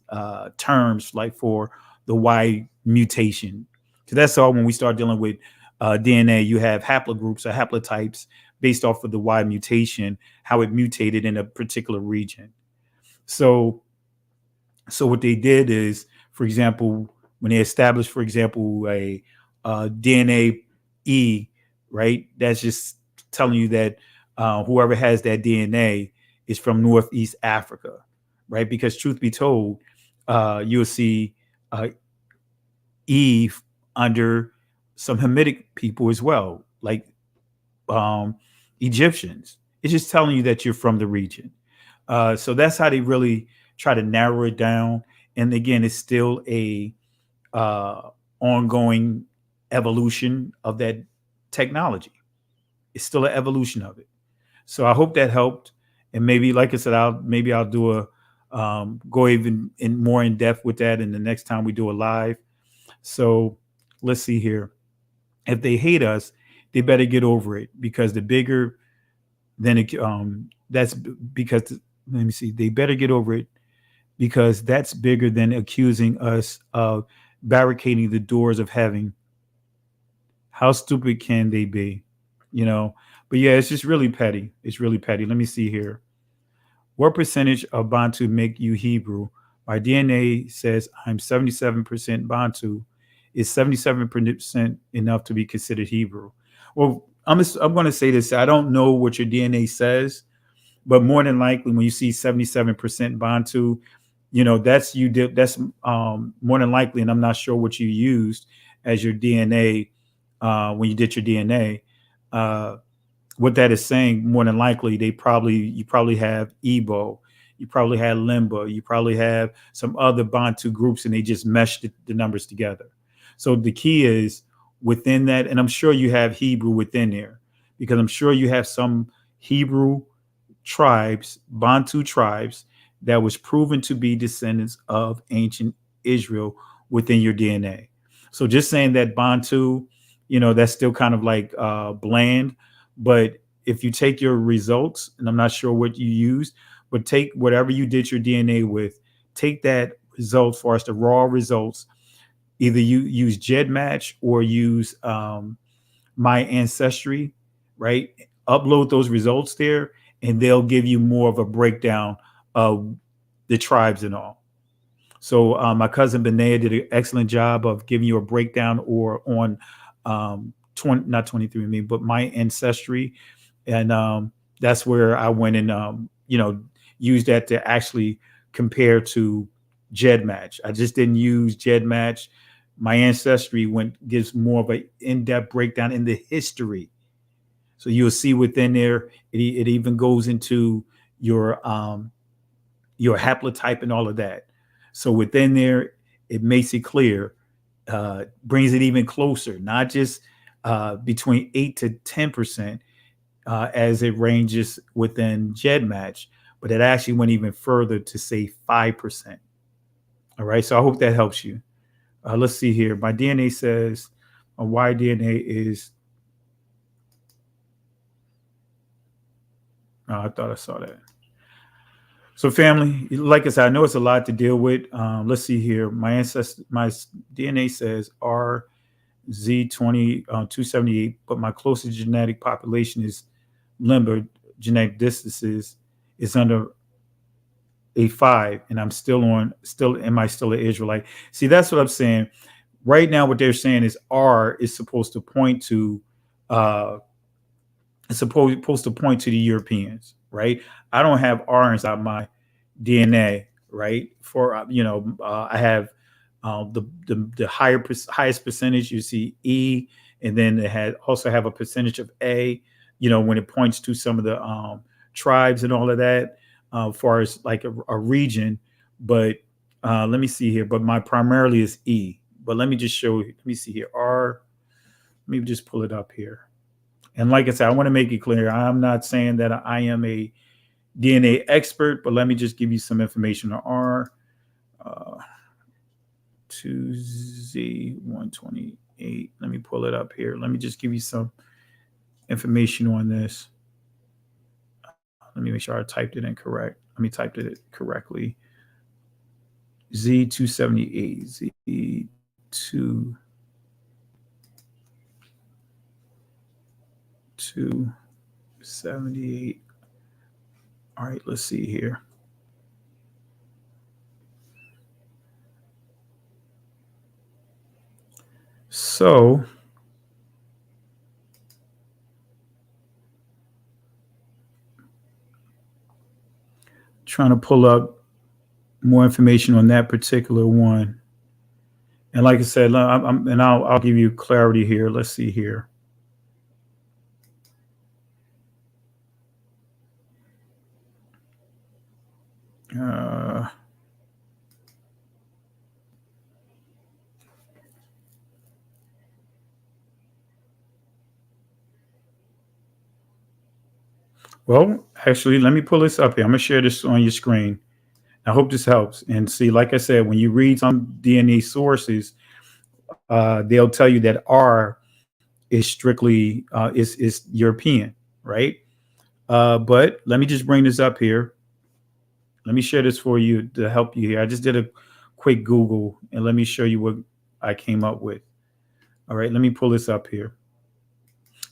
terms like for the Y mutation. So that's all when we start dealing with DNA, you have haplogroups or haplotypes based off of the Y mutation, how it mutated in a particular region. So what they did is, for example, when they established, for example, a DNA E, right? That's just telling you that whoever has that DNA is from Northeast Africa, right? Because truth be told, you'll see E under some Hamitic people as well, like Egyptians. It's just telling you that you're from the region. So that's how they really try to narrow it down. And again, it's still a ongoing evolution of that technology. It's still an evolution of it. So I hope that helped. And maybe, like I said, I'll do a go even in more in depth with that in the next time we do a live. So let's see here. If they hate us, they better get over it, because the bigger then it, that's because let me see. They better get over it, because that's bigger than accusing us of barricading the doors of heaven. How stupid can they be? You know, but yeah, it's just really petty. It's really petty. Let me see here. What percentage of Bantu make you Hebrew? My DNA says I'm 77% Bantu. Is 77% enough to be considered Hebrew? Well, I'm going to say this. I don't know what your DNA says, but more than likely, when you see 77% Bantu, you know, that's you did. That's more than likely, and I'm not sure what you used as your DNA when you did your DNA. What that is saying, more than likely, you probably have Igbo, you probably had Limba, you probably have some other Bantu groups, and they just meshed the numbers together. So the key is within that, and I'm sure you have Hebrew within there, because I'm sure you have some Hebrew tribes, Bantu tribes, that was proven to be descendants of ancient Israel within your DNA. So just saying that Bantu, you know, that's still kind of like bland. But if you take your results, and I'm not sure what you used, but take whatever you did your DNA with, take that result for us, the raw results. Either you use GEDmatch or use My Ancestry, right? Upload those results there, and they'll give you more of a breakdown of the tribes and all. So my cousin Benea did an excellent job of giving you a breakdown or on not 23andMe, but My Ancestry. And that's where I went and, used that to actually compare to GEDmatch. I just didn't use GEDmatch. My Ancestry gives more of an in-depth breakdown in the history. So you'll see within there, it even goes into your haplotype and all of that. So within there, it makes it clear, brings it even closer, not just between 8 to 10%, as it ranges within GEDmatch, but it actually went even further to say 5%. All right, so I hope that helps you. Let's see here. My DNA says Y DNA is. I thought I saw that. So, family, like I said, I know it's a lot to deal with. Let's see here. My DNA says RZ20 278, but my closest genetic population is Limber. Genetic distances is under a 5, and I'm still an Israelite? See, that's what I'm saying. Right now, what they're saying is R is supposed to point to it's supposed to point to the Europeans, right? I don't have R inside my DNA, right? For I have the highest percentage. You see E, and then it also have a percentage of A. When it points to some of the tribes and all of that, far as like a region. But let me see here. But my primarily is E. But let me just show you. Let me see here. R. Let me just pull it up here. And like I said, I want to make it clear. I'm not saying that I am a DNA expert, but let me just give you some information on R. 2Z128. Let me pull it up here. Let me just give you some information on this. Let me make sure I typed it in correct. Let me type it correctly. Z278. Z2. 278. All right, let's see here. So trying to pull up more information on that particular one. And like I said, I'll give you clarity here. Let's see here. Well, actually, let me pull this up here. I'm gonna share this on your screen. I hope this helps. And see, like I said, when you read some DNA sources, they'll tell you that R is strictly is European, right? But let me just bring this up here. Let me share this for you to help you here. I just did a quick Google and let me show you what I came up with. All right, let me pull this up here.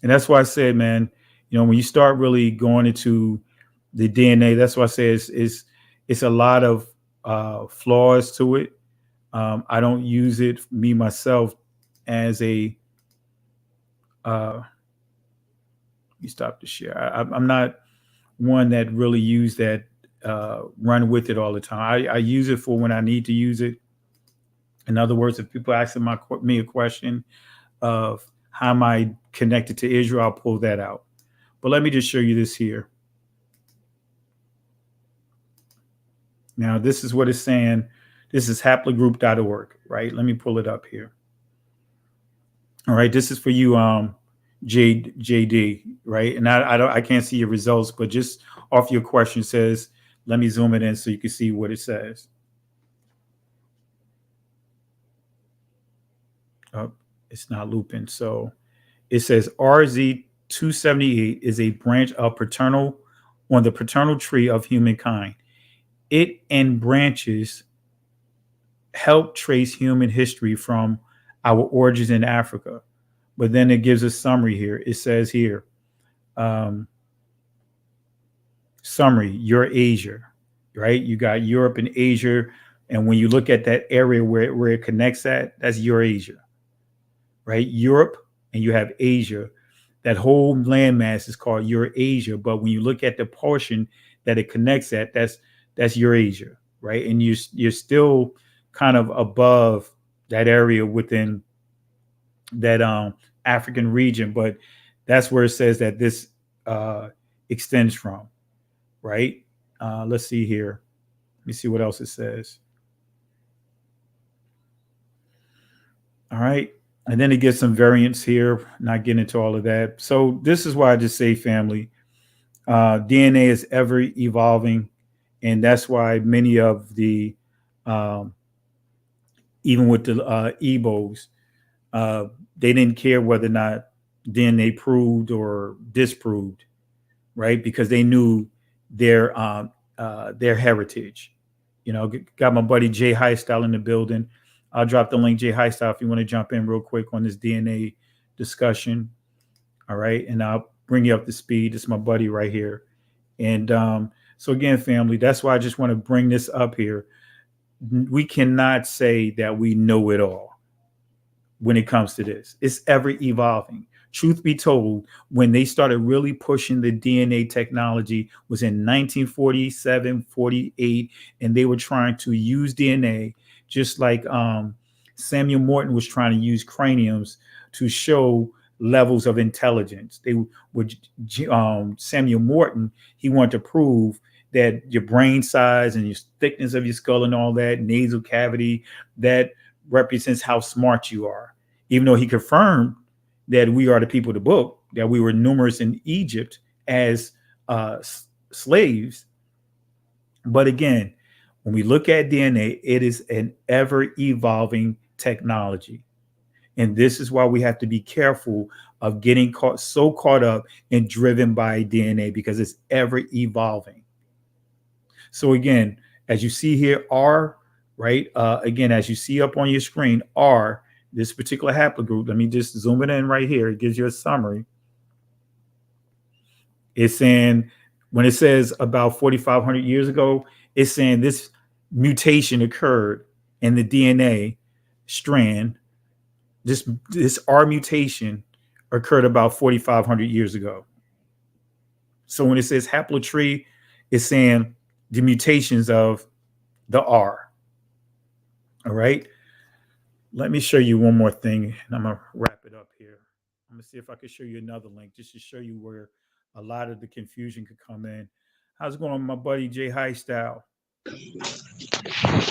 And that's why I said, man, when you start really going into the DNA, that's why I say it's a lot of flaws to it. I don't use it, me myself, as a you stop the share. I'm not one that really use that run with it all the time. I use it for when I need to use it. In other words, if people asking me a question of how am I connected to Israel, I'll pull that out. But let me just show you this here. Now, this is what it's saying. This is haplogroup.org, right? Let me pull it up here. All right, this is for you, JD, right? And I can't see your results, but just off your question says, let me zoom it in so you can see what it says. Oh, it's not looping. So it says RZ278 is a branch of on the paternal tree of humankind. It and branches help trace human history from our origins in Africa. But then it gives a summary here. It says here, summary, Eurasia, right? You got Europe and Asia. And when you look at that area where it connects at, that's Eurasia, right? Europe, and you have Asia. That whole landmass is called Eurasia. But when you look at the portion that it connects at, that's Eurasia, right? And you're still kind of above that area within that African region, but that's where it says that this extends from, right? Let's see here. Let me see what else it says. All right. And then it gets some variants here, not getting into all of that. So this is why I just say, family, DNA is ever evolving. And that's why many of the, even with the Igbos, they didn't care whether or not DNA proved or disproved, right? Because they knew their heritage. Got my buddy Jay Highstyle in the building. I'll drop the link, Jay Highstyle, if you want to jump in real quick on this DNA discussion. All right. And I'll bring you up to speed. It's my buddy right here. And so again, family, that's why I just want to bring this up here. We cannot say that we know it all when it comes to this. It's ever evolving. Truth be told, when they started really pushing the DNA technology was in 1947, 48, and they were trying to use DNA just like Samuel Morton was trying to use craniums to show levels of intelligence. They would Samuel Morton, he wanted to prove that your brain size and your thickness of your skull and all that, nasal cavity, that represents how smart you are. Even though he confirmed that we are the people of the book, that we were numerous in Egypt as slaves. But again, when we look at DNA, it is an ever evolving technology. And this is why we have to be careful of getting caught up and driven by DNA, because it's ever evolving. So again, as you see here, R, right? Again, as you see up on your screen, R, this particular haplogroup, let me just zoom it in right here. It gives you a summary. It's saying when it says about 4,500 years ago, it's saying this mutation occurred in the DNA strand. This R mutation occurred about 4,500 years ago. So when it says haplotree, it's saying the mutations of the R. All right. Let me show you one more thing, and I'm gonna wrap it up here. I'm gonna see if I can show you another link just to show you where a lot of the confusion could come in. How's it going, my buddy Jay Highstyle?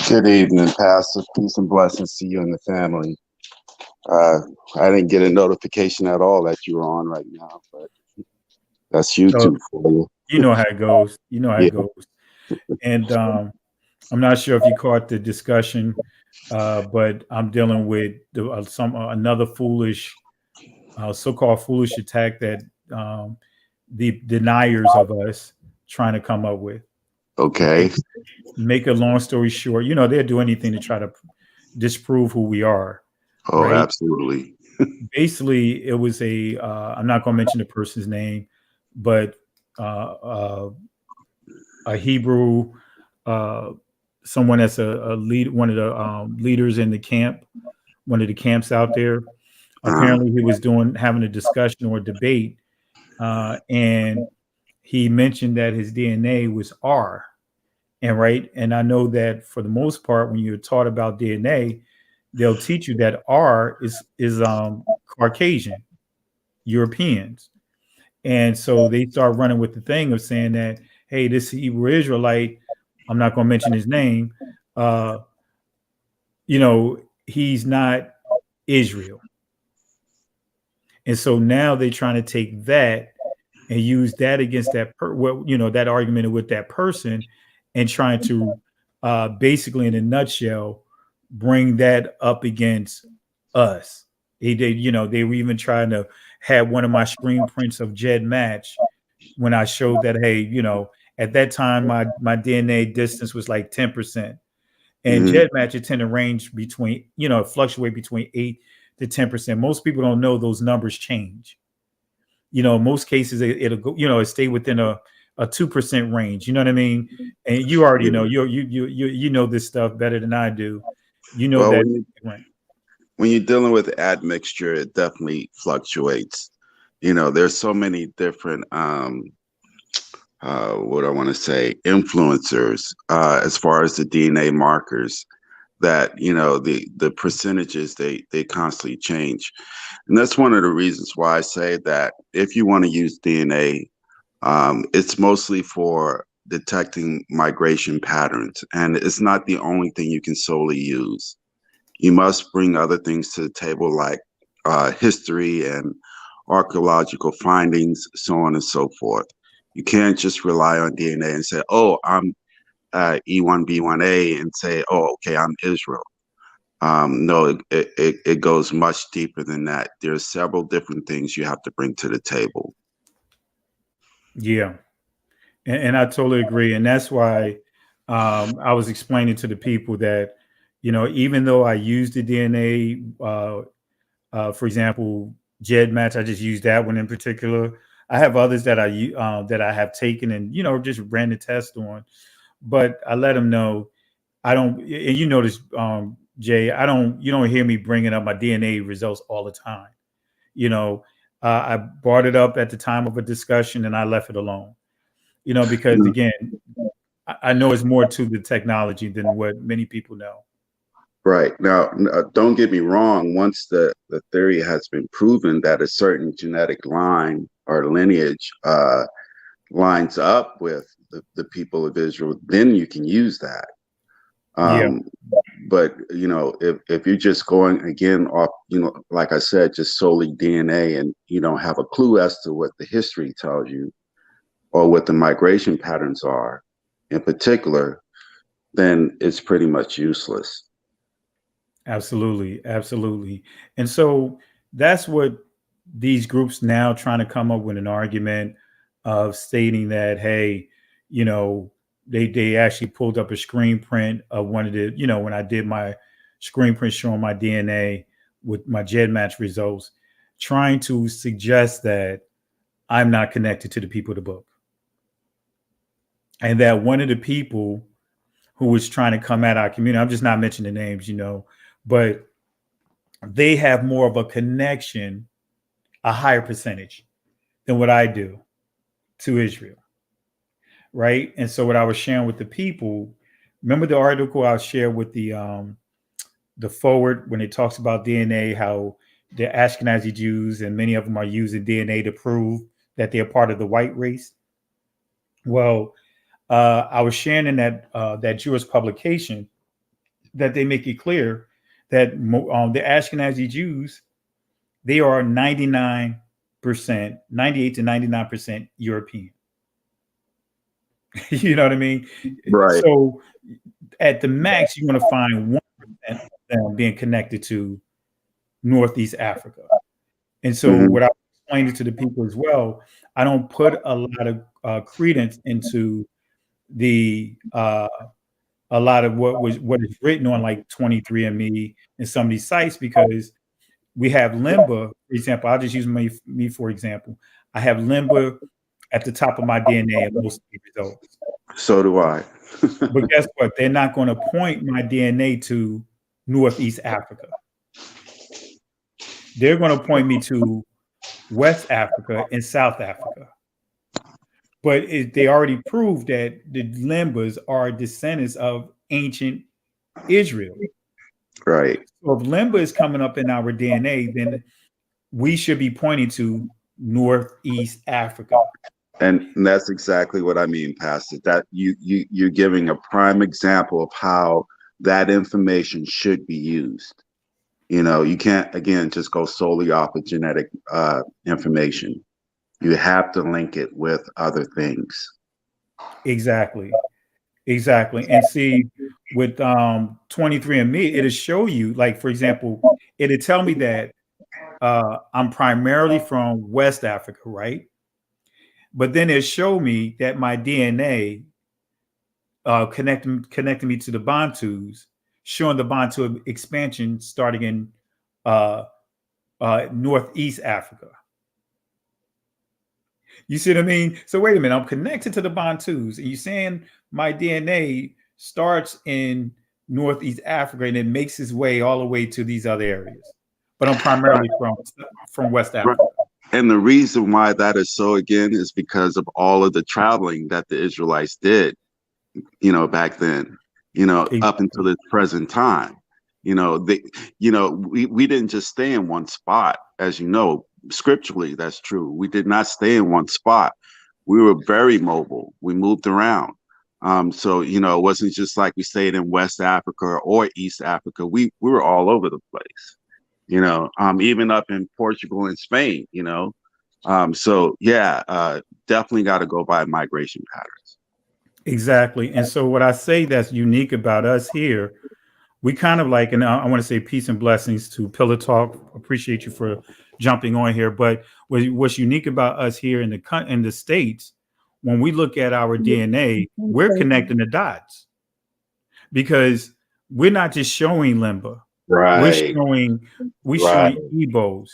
Good evening, Pastor. Peace and blessings to you and the family. I didn't get a notification at all that you were on right now, but that's YouTube for you. You know how it goes. You know how it goes. And I'm not sure if you caught the discussion, but I'm dealing with another foolish, so-called foolish attack that the deniers of us trying to come up with. Okay. Make a long story short, they'll do anything to try to disprove who we are. Oh, right? Absolutely. Basically, it was I'm not going to mention the person's name, but a Hebrew, someone that's a lead, one of the leaders in the camp, one of the camps out there. Apparently, he was having a discussion or a debate, and he mentioned that his DNA was R. And I know that for the most part, when you're taught about DNA, they'll teach you that R is Caucasian, Europeans. And so they start running with the thing of saying that, hey, this Hebrew Israelite, I'm not going to mention his name, he's not Israel. And so now they're trying to take that and use that against that that argument with that person, and trying to basically, in a nutshell, bring that up against us. They were even trying to have one of my screen prints of Jed Match when I showed that, hey, at that time my DNA distance was like 10%, and Jed Match it tend to range between, fluctuate between 8 to 10%. Most people don't know those numbers change. In most cases it'll go, it stay within a 2% range. You know what I mean? And you already know, you know this stuff better than I do. That when you're dealing with admixture, it definitely fluctuates. There's so many different what I want to say, influencers as far as the DNA markers, that the percentages they constantly change. And that's one of the reasons why I say that if you want to use DNA, it's mostly for detecting migration patterns, and it's not the only thing you can solely use. You must bring other things to the table, like history and archaeological findings, so on and so forth. You can't just rely on DNA and say, oh, I'm E1B1A, and say, oh, okay, I'm Israel. No, it goes much deeper than that. There's several different things you have to bring to the table. Yeah. And I totally agree. And that's why I was explaining to the people that, even though I used the DNA, for example, Jed Match, I just used that one in particular. I have others that I have taken and, just ran the test on. But I let them know I don't, and this, Jay, you don't hear me bringing up my DNA results all the time. I brought it up at the time of a discussion and I left it alone. Because again, I know it's more to the technology than what many people know. Right. Now, don't get me wrong. Once the theory has been proven that a certain genetic line or lineage lines up with the people of Israel, then you can use that. But, if you're just going again off, like I said, just solely DNA, and you don't have a clue as to what the history tells you or what the migration patterns are in particular, then it's pretty much useless. Absolutely. Absolutely. And so that's what these groups now trying to come up with an argument of stating that, hey, they actually pulled up a screen print of one of the, when I did my screen print showing my DNA with my Jed Match results, trying to suggest that I'm not connected to the people of the book. And that one of the people who was trying to come at our community, I'm just not mentioning the names, but they have more of a connection, a higher percentage than what I do to Israel. Right. And so what I was sharing with the people, remember the article I shared with the forward when it talks about DNA, how the Ashkenazi Jews and many of them are using DNA to prove that they're part of the white race. Well, I was sharing in that Jewish publication that they make it clear that the Ashkenazi Jews, they are 99%, 98 to 99% European. You know what I mean? Right. So at the max, you're going to find 1% of them being connected to Northeast Africa. And so what I explained to the people as well, I don't put a lot of credence into a lot of what is written on like 23andMe and some of these sites, because we have Limba, for example. I'll just use me for example. I have Limba at the top of my DNA in most of the results. So do I. But guess what? They're not going to point my DNA to Northeast Africa. They're going to point me to West Africa and South Africa. But they already proved that the Limbas are descendants of ancient Israel. Right. So if Limba is coming up in our DNA, then we should be pointing to Northeast Africa. And that's exactly what I mean, Pastor. That you're giving a prime example of how that information should be used. You can't, again, just go solely off of genetic information. You have to link it with other things. Exactly. And see, with 23andMe, it'll show you, like, for example, it'll tell me that I'm primarily from West Africa, right? But then it showed me that my DNA connecting me to the Bantus, showing the Bantu expansion starting in Northeast Africa. You see what I mean? So wait a minute, I'm connected to the Bantus, and you're saying my DNA starts in Northeast Africa and it makes its way all the way to these other areas. But I'm primarily from West Africa. And the reason why that is so, again, is because of all of the traveling that the Israelites did, back then, up until the present time. We didn't just stay in one spot, as you know. Scripturally, that's true. We did not stay in one spot. We were very mobile. We moved around. So it wasn't just like we stayed in West Africa or East Africa. We were all over the place. Even up in Portugal and Spain. So yeah, definitely got to go by migration patterns. Exactly. And so what I say that's unique about us here, we kind of like, and I want to say peace and blessings to Pillar Talk. Appreciate you for jumping on here. But what's unique about us here in the States, when we look at our DNA, we're connecting the dots, because we're not just showing Limba. Right. We're showing Igbos.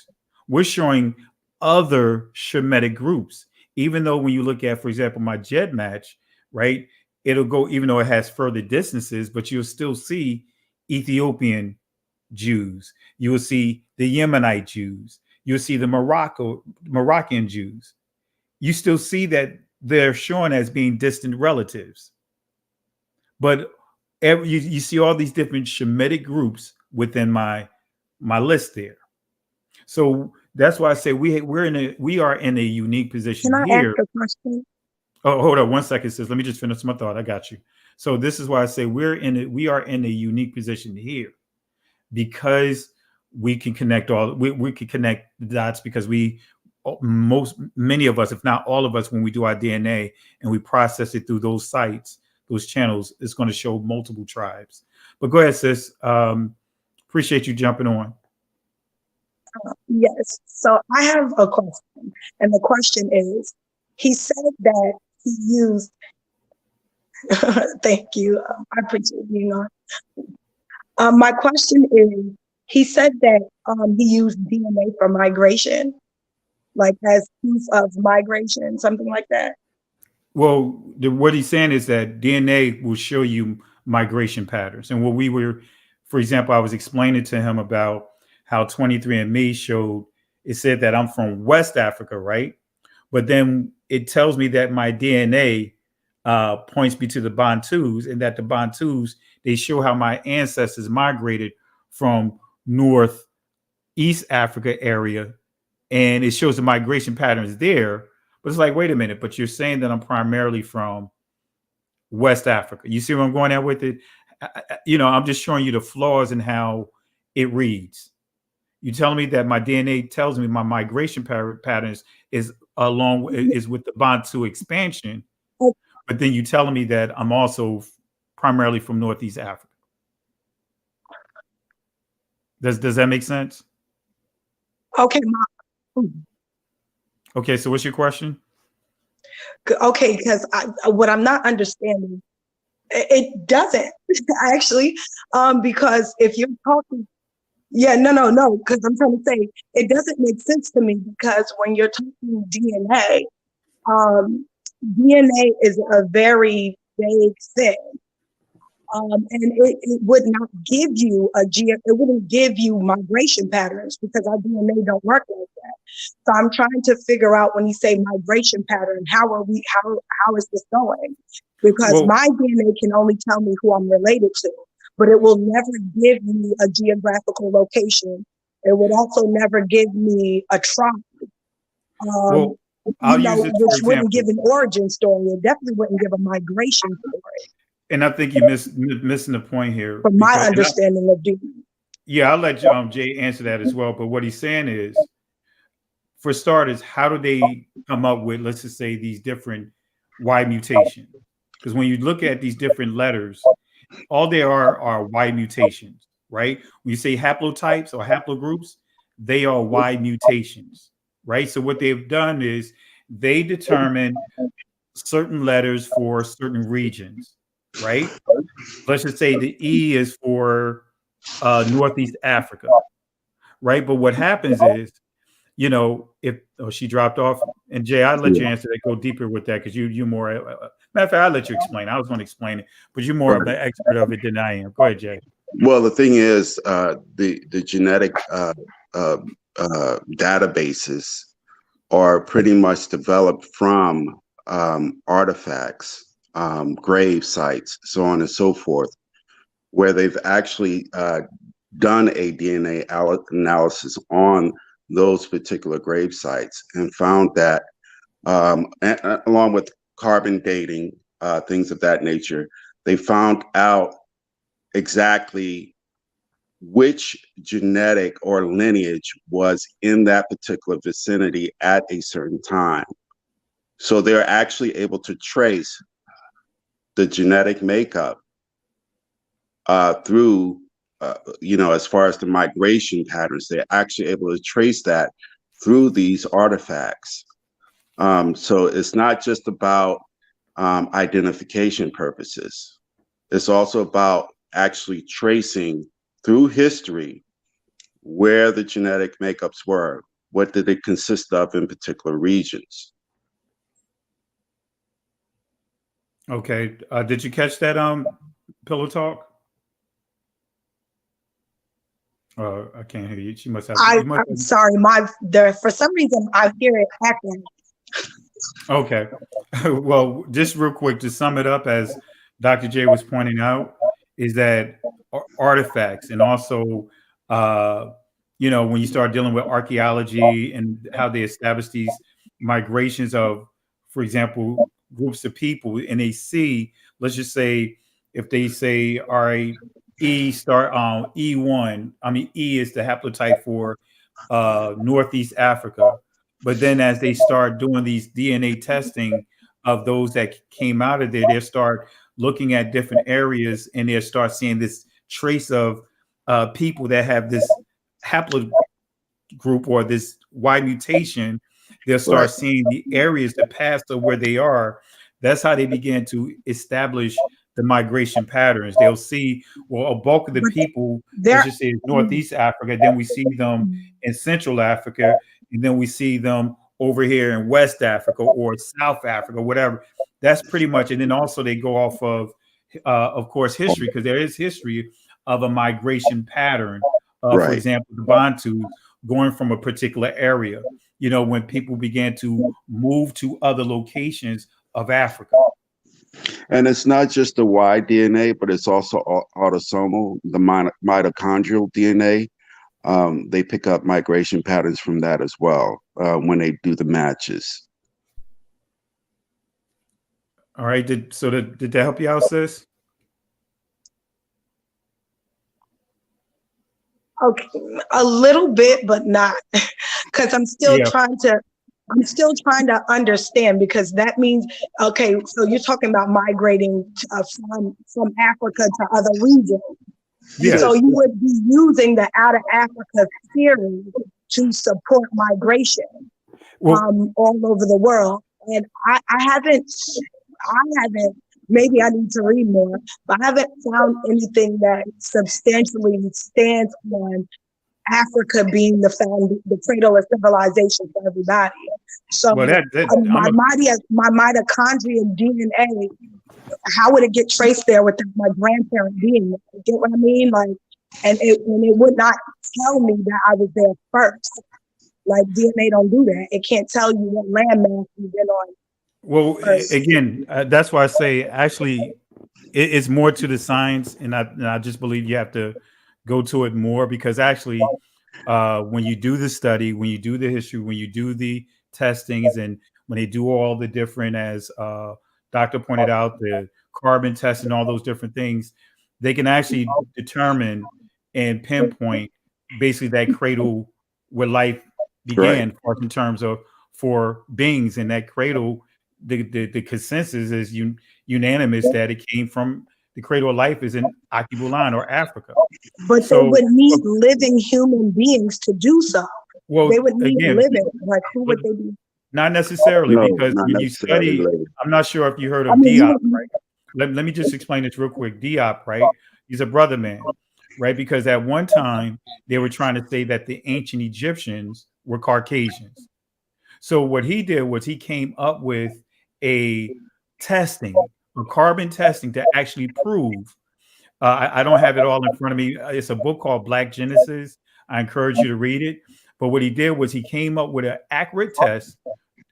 We're showing other Shemitic groups. Even though when you look at, for example, my jet match, right, it'll go, even though it has further distances, but you'll still see Ethiopian Jews. You will see the Yemenite Jews. You'll see the Moroccan Jews. You still see that they're shown as being distant relatives. But you see all these different Shemitic groups within my list there. So that's why I say we are in a unique position Can I here. ask a question? Oh, hold on 1 second, sis. Let me just finish my thought. I got you. So this is why I say we are in a unique position here, because we can connect we can connect the dots, because many of us, if not all of us, when we do our DNA and we process it through those sites, those channels, it's going to show multiple tribes. But go ahead, sis. Appreciate you jumping on. Yes. So I have a question, and the question is, he said that he used, thank you, I appreciate you. My question is, he said that he used DNA for migration. like as proof of migration, something like that? Well, what he's saying is that DNA will show you migration patterns. And what we were, for example, I was explaining to him about how 23andMe showed, it said that I'm from West Africa, right? But then it tells me that my DNA points me to the Bantus, and that the Bantus, they show how my ancestors migrated from Northeast Africa area, and it shows the migration patterns there. But it's like, wait a minute, but you're saying that I'm primarily from West Africa. You see where I'm going at with it? I'm just showing you the flaws in how it reads. You telling me that my DNA tells me my migration patterns is with the Bantu expansion, but then you telling me that I'm also primarily from Northeast Africa. Does that make sense? Okay, Okay, so what's your question? okay, because what I'm not understanding, it doesn't actually, because if you're talking, yeah, no, because I'm trying to say it doesn't make sense to me, because when you're talking DNA, DNA is a very vague thing. And it would not give you it wouldn't give you migration patterns, because our DNA don't work like that. So I'm trying to figure out, when you say migration pattern, how is this going? Because my DNA can only tell me who I'm related to, but it will never give me a geographical location. It would also never give me a tribe. Which wouldn't give an origin story. It definitely wouldn't give a migration story. And I think you're missing the point here. From my understanding of DNA. Yeah, I'll let Jay answer that as well. But what he's saying is, for starters, how do they come up with, let's just say, these different Y mutations? Because when you look at these different letters, all they are Y mutations, right? When you say haplotypes or haplogroups, they are Y mutations, right? So what they've done is they determine certain letters for certain regions, right? Let's just say the E is for Northeast Africa, right? But what happens is, if she dropped off, and Jay, I'll let you answer that, go deeper with that, because you're more, matter of fact, I'll let you explain. I was going to explain it, but you're more of an expert of it than I am. Go ahead, Jay. Well, the thing is, the genetic databases are pretty much developed from artifacts, grave sites, so on and so forth, where they've actually done a DNA analysis on those particular grave sites and found that, along with carbon dating, things of that nature, they found out exactly which genetic or lineage was in that particular vicinity at a certain time. So they're actually able to trace the genetic makeup through, as far as the migration patterns, they're actually able to trace that through these artifacts. So it's not just about identification purposes. It's also about actually tracing through history where the genetic makeups were. What did it consist of in particular regions? Okay. Did you catch that Pillow Talk? I can't hear you. She must have. I'm sorry. For some reason I hear it happening. Okay. Well, just real quick to sum it up, as Dr. J was pointing out, is that artifacts, and also, when you start dealing with archaeology and how they establish these migrations of, for example, groups of people, and they see, let's just say, if they say, all right, E start on E1, E is the haplotype for Northeast Africa. But then as they start doing these DNA testing of those that came out of there, they start looking at different areas, and they start seeing this trace of people that have this haplogroup or this Y mutation. They'll start seeing the areas, the paths of where they are. That's how they begin to establish the migration patterns. They'll see, well, a bulk of the people, let's just say Northeast Africa, then we see them in Central Africa, and then we see them over here in West Africa or South Africa, whatever. That's pretty much. And then also they go off of course, history, because there is history of a migration pattern. For Right. example, the Bantu going from a particular area. You know, when people began to move to other locations of Africa. And it's not just the Y DNA, but it's also autosomal, the mitochondrial DNA. They pick up migration patterns from that as well when they do the matches. All right. Did that help you out, sis? Okay, a little bit, but not, because I'm still trying to understand, because that means, okay, so you're talking about migrating from Africa to other regions. Yeah. So you would be using the out of Africa theory to support migration all over the world. And I haven't, maybe I need to read more, but I haven't found anything that substantially stands on Africa being the cradle of civilization for everybody. So well, my mitochondrial DNA, how would it get traced there without my grandparent being there? You get what I mean? Like, and it would not tell me that I was there first. Like, DNA don't do that. It can't tell you what landmass you've been on. Well, again, that's why I say actually it's more to the science, and I just believe you have to go to it more, because actually when you do the study, when you do the history, when you do the testings, and when they do all the different, as Doctor pointed out, the carbon test and all those different things, they can actually determine and pinpoint basically that cradle where life began, in terms of for beings in that cradle. The consensus is unanimous that it came from the cradle of life is in Akibulan or Africa. But they would need living human beings to do so. Well, they would need living. Like, who would they be? Not necessarily, because when you study, I'm not sure if you heard of Diop, right? Let me just explain this real quick. Diop, right? He's a brother man, right? Because at one time they were trying to say that the ancient Egyptians were Caucasians. So what he did was he came up with a carbon testing to actually prove. I don't have it all in front of me. It's a book called Black Genesis. I encourage you to read it. But what he did was he came up with an accurate test,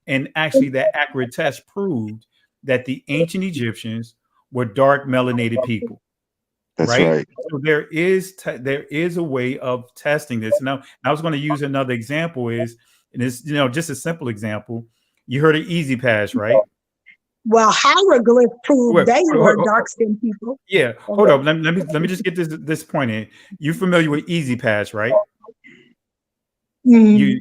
and actually that accurate test proved that the ancient Egyptians were dark melanated people. That's right. So there is a way of testing this. Now, I was going to use another example, and it's just a simple example. You heard of Easy Pass, right? Well, hieroglyphs proved they were dark-skinned people. Yeah, hold up. Let me just get this point in. You familiar with Easy Pass, right? You,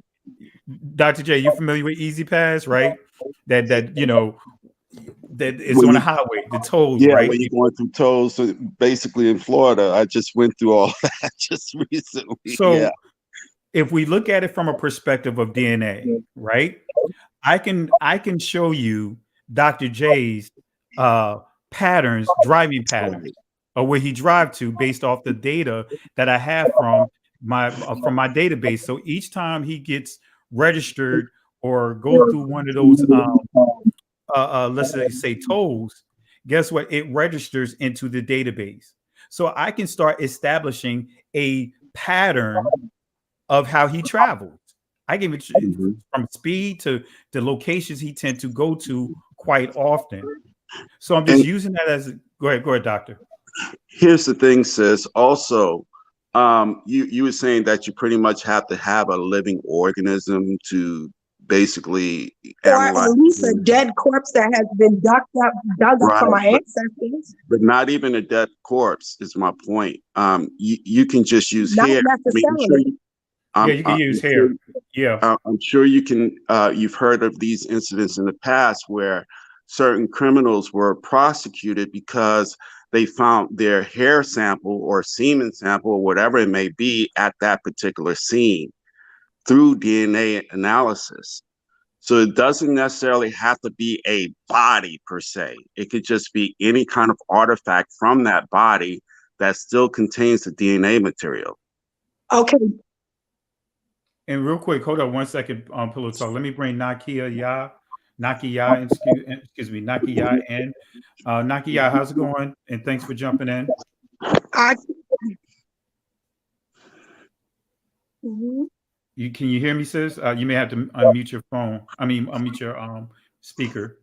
Dr. J, you familiar with Easy Pass, right? That it's on the highway, the tolls, right? When you're going through tolls, so basically in Florida, I just went through all that just recently. So if we look at it from a perspective of DNA, right? I can show you Dr. J's patterns, driving patterns, or where he drive to based off the data that I have from my database. So each time he gets registered or go through one of those let's say tolls, guess what? It registers into the database. So I can start establishing a pattern of how he travels. I give it from speed to the locations he tend to go to quite often. So I'm just using that as go ahead, doctor. Here's the thing, sis. Also, you were saying that you pretty much have to have a living organism to basically analyze, or at least a dead corpse that has been dug up from my ancestors. But not even a dead corpse is my point. You can just use not hair. Necessarily. You can use hair. I'm sure you can. You've heard of these incidents in the past where certain criminals were prosecuted because they found their hair sample or semen sample or whatever it may be at that particular scene through DNA analysis. So it doesn't necessarily have to be a body per se. It could just be any kind of artifact from that body that still contains the DNA material. Okay. And real quick, hold on 1 second, Pillow Talk. Let me bring Nakia excuse me, Nakia in. Nakia, how's it going? And thanks for jumping in. I Mhm. Can you hear me, sis? You may have to unmute your phone. I mean, unmute your speaker.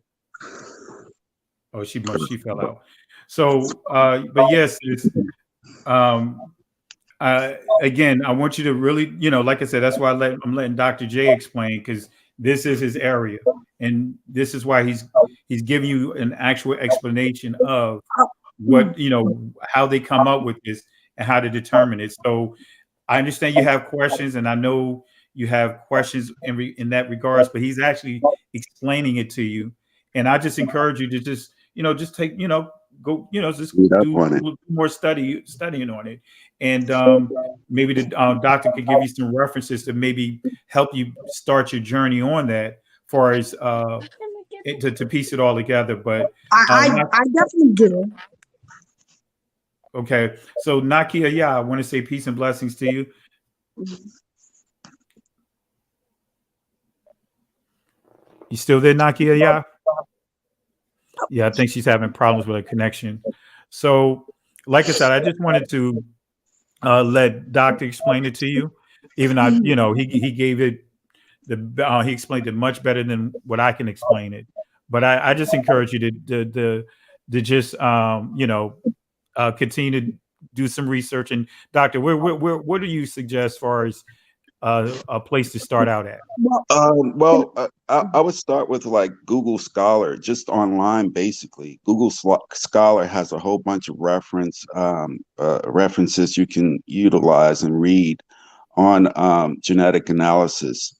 Oh, she fell out. So, but yes, it's, again, I want you to really, like I said, that's why I'm letting Dr. J explain, because this is his area, and this is why he's giving you an actual explanation of what how they come up with this and how to determine it. So I understand you have questions, and I know you have questions in that regards, but he's actually explaining it to you, and I just encourage you to just take go just Read up do a on it. little more studying on it, and maybe the doctor could give you some references to maybe help you start your journey on that, far as to piece it all together. But I definitely do. okay, so Nakia, yeah, I want to say peace and blessings to you. You still there, Nakia? Yeah. Yeah, I think she's having problems with her connection. So, like I said, I just wanted to let Doctor explain it to you. Even he gave it he explained it much better than what I can explain it. But I just encourage you to just continue to do some research. And Doctor, what do you suggest as far as a place to start out at? I would start with like Google Scholar, just online, basically. Google Scholar has a whole bunch of references you can utilize and read on genetic analysis.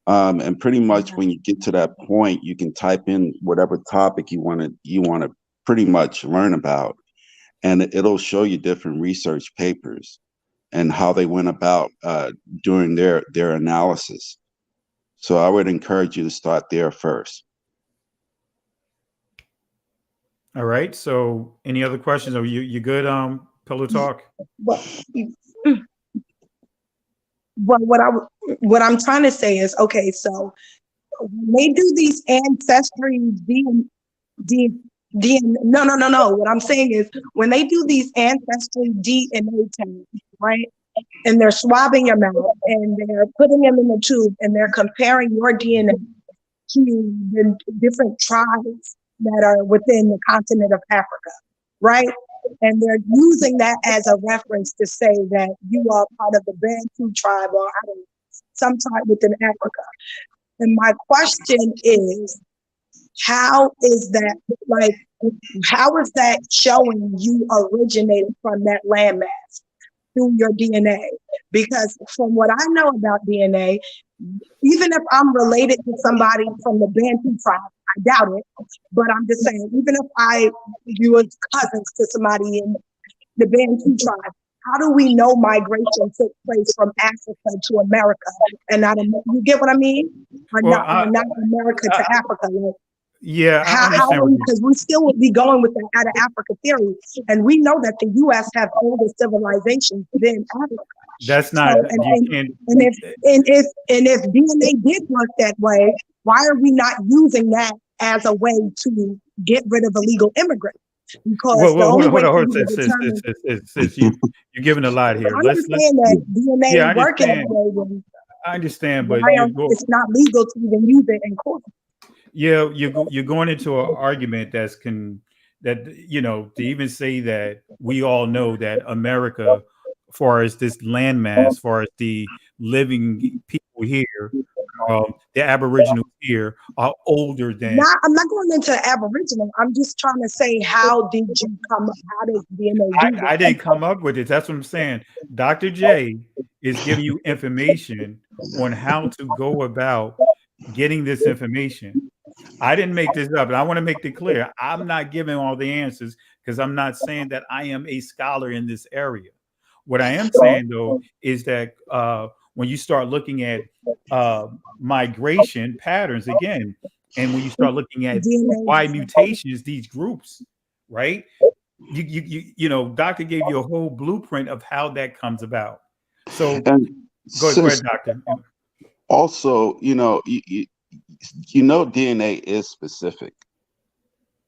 And pretty much when you get to that point, you can type in whatever topic you want to pretty much learn about, and it'll show you different research papers and how they went about doing their analysis. So I would encourage you to start there first. All right. So any other questions? Are you good, Pillow Talk? Well, what I'm trying to say is, okay, so when they do these ancestry no. What I'm saying is, when they do these ancestry DNA tests, right? And they're swabbing your mouth and they're putting them in the tube and they're comparing your DNA to the different tribes that are within the continent of Africa, right? And they're using that as a reference to say that you are part of the Bantu tribe or I don't know, some tribe within Africa. And my question is, how is that showing you originated from that landmass through your DNA? Because from what I know about DNA, even if I'm related to somebody from the Bantu tribe, I doubt it, but I'm just saying, even if you was cousins to somebody in the Bantu tribe, how do we know migration took place from Africa to America and not, you get what I mean? Or not America to Africa? Yeah, I understand. Because we still would be going with the out of Africa theory, and we know that the U.S. have older civilizations than Africa. That's not. So, if DNA did work that way, why are we not using that as a way to get rid of illegal immigrants? Because the only way you're giving a lot here. I understand that DNA working that way. I understand, but it's not legal to even use it in court. Yeah, you're going into an argument to even say that we all know that America, as far as this landmass, as far as the living people here, the Aboriginals here are older than. I'm not going into Aboriginal. I'm just trying to say, how did you come up? How does DNA? I didn't come up with it. That's what I'm saying. Dr. J is giving you information on how to go about getting this information. I didn't make this up, and I want to make it clear. I'm not giving all the answers because I'm not saying that I am a scholar in this area. What I am saying, though, is that when you start looking at migration patterns again, and when you start looking at why mutations, these groups, right? Doctor gave you a whole blueprint of how that comes about. So go ahead, Doctor. Also, DNA is specific.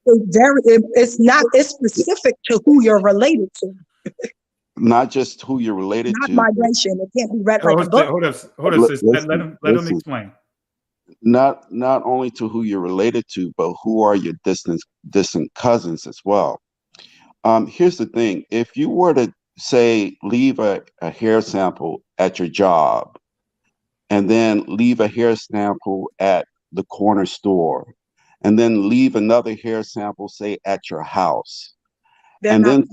It's specific to who you're related to. Not just who you're related Not to. migration. It can't be read like a book. Hold up, sis. Let him explain. Not only to who you're related to, but who are your distant cousins as well. Here's the thing: if you were to say leave a hair sample at your job, and then leave a hair sample at the corner store, and then leave another hair sample, say, at your house, and then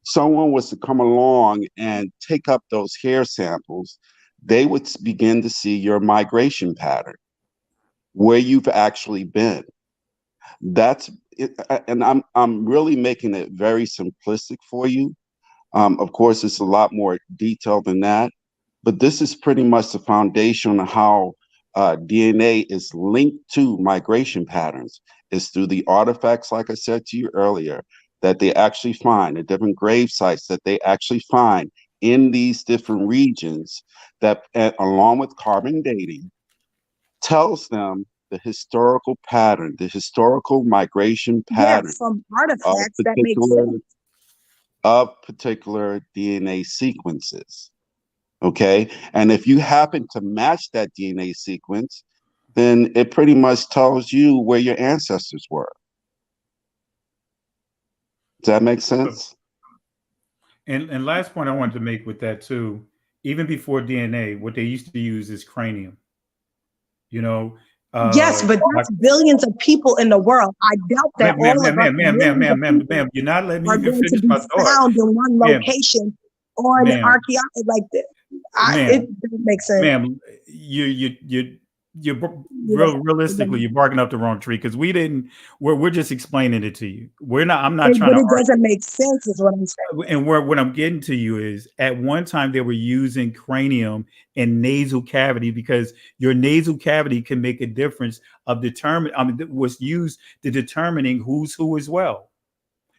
someone was to come along and take up those hair samples, they would begin to see your migration pattern, where you've actually been. That's it, and I'm really making it very simplistic for you. Of course, it's a lot more detailed than that, but this is pretty much the foundation of how DNA is linked to migration patterns. It's through the artifacts, like I said to you earlier, that they actually find, the different grave sites that they actually find in these different regions, that along with carbon dating, tells them the historical pattern, the historical migration pattern from artifacts that make sense. Of particular DNA sequences. Okay. And if you happen to match that DNA sequence, then it pretty much tells you where your ancestors were. Does that make sense? And last point I wanted to make with that too, even before DNA, what they used to use is cranium. Yes, but that's billions of people in the world. I doubt that all of us ma'am, you're not letting me are even going to finish be my thought. found in one location on archaeology like this. It doesn't make sense. Ma'am, realistically, you're barking up the wrong tree, because we're just explaining it to you. I'm not trying to. But it doesn't make sense, is what I'm saying. And what I'm getting to you is, at one time they were using cranium and nasal cavity, because your nasal cavity can make a difference of was used to determining who's who as well.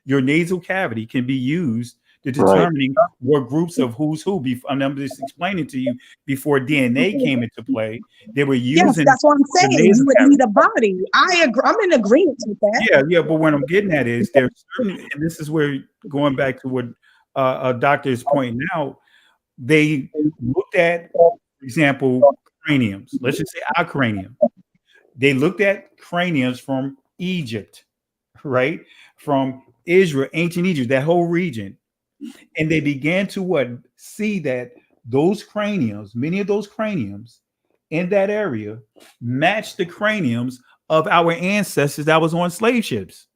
Your nasal cavity can be used to determining what groups of who's who. I'm just explaining to you, before DNA came into play, they were using. Yes, that's what I'm saying. You would need a body. I agree. I'm in agreement with that. Yeah. But what I'm getting at is, there's certain, and this is where, going back to what a doctor is pointing out, they looked at, for example, craniums. Let's just say our cranium. They looked at craniums from Egypt, right? From Israel, ancient Egypt, that whole region. And they began to see that those craniums, many of those craniums in that area, matched the craniums of our ancestors that was on slave ships.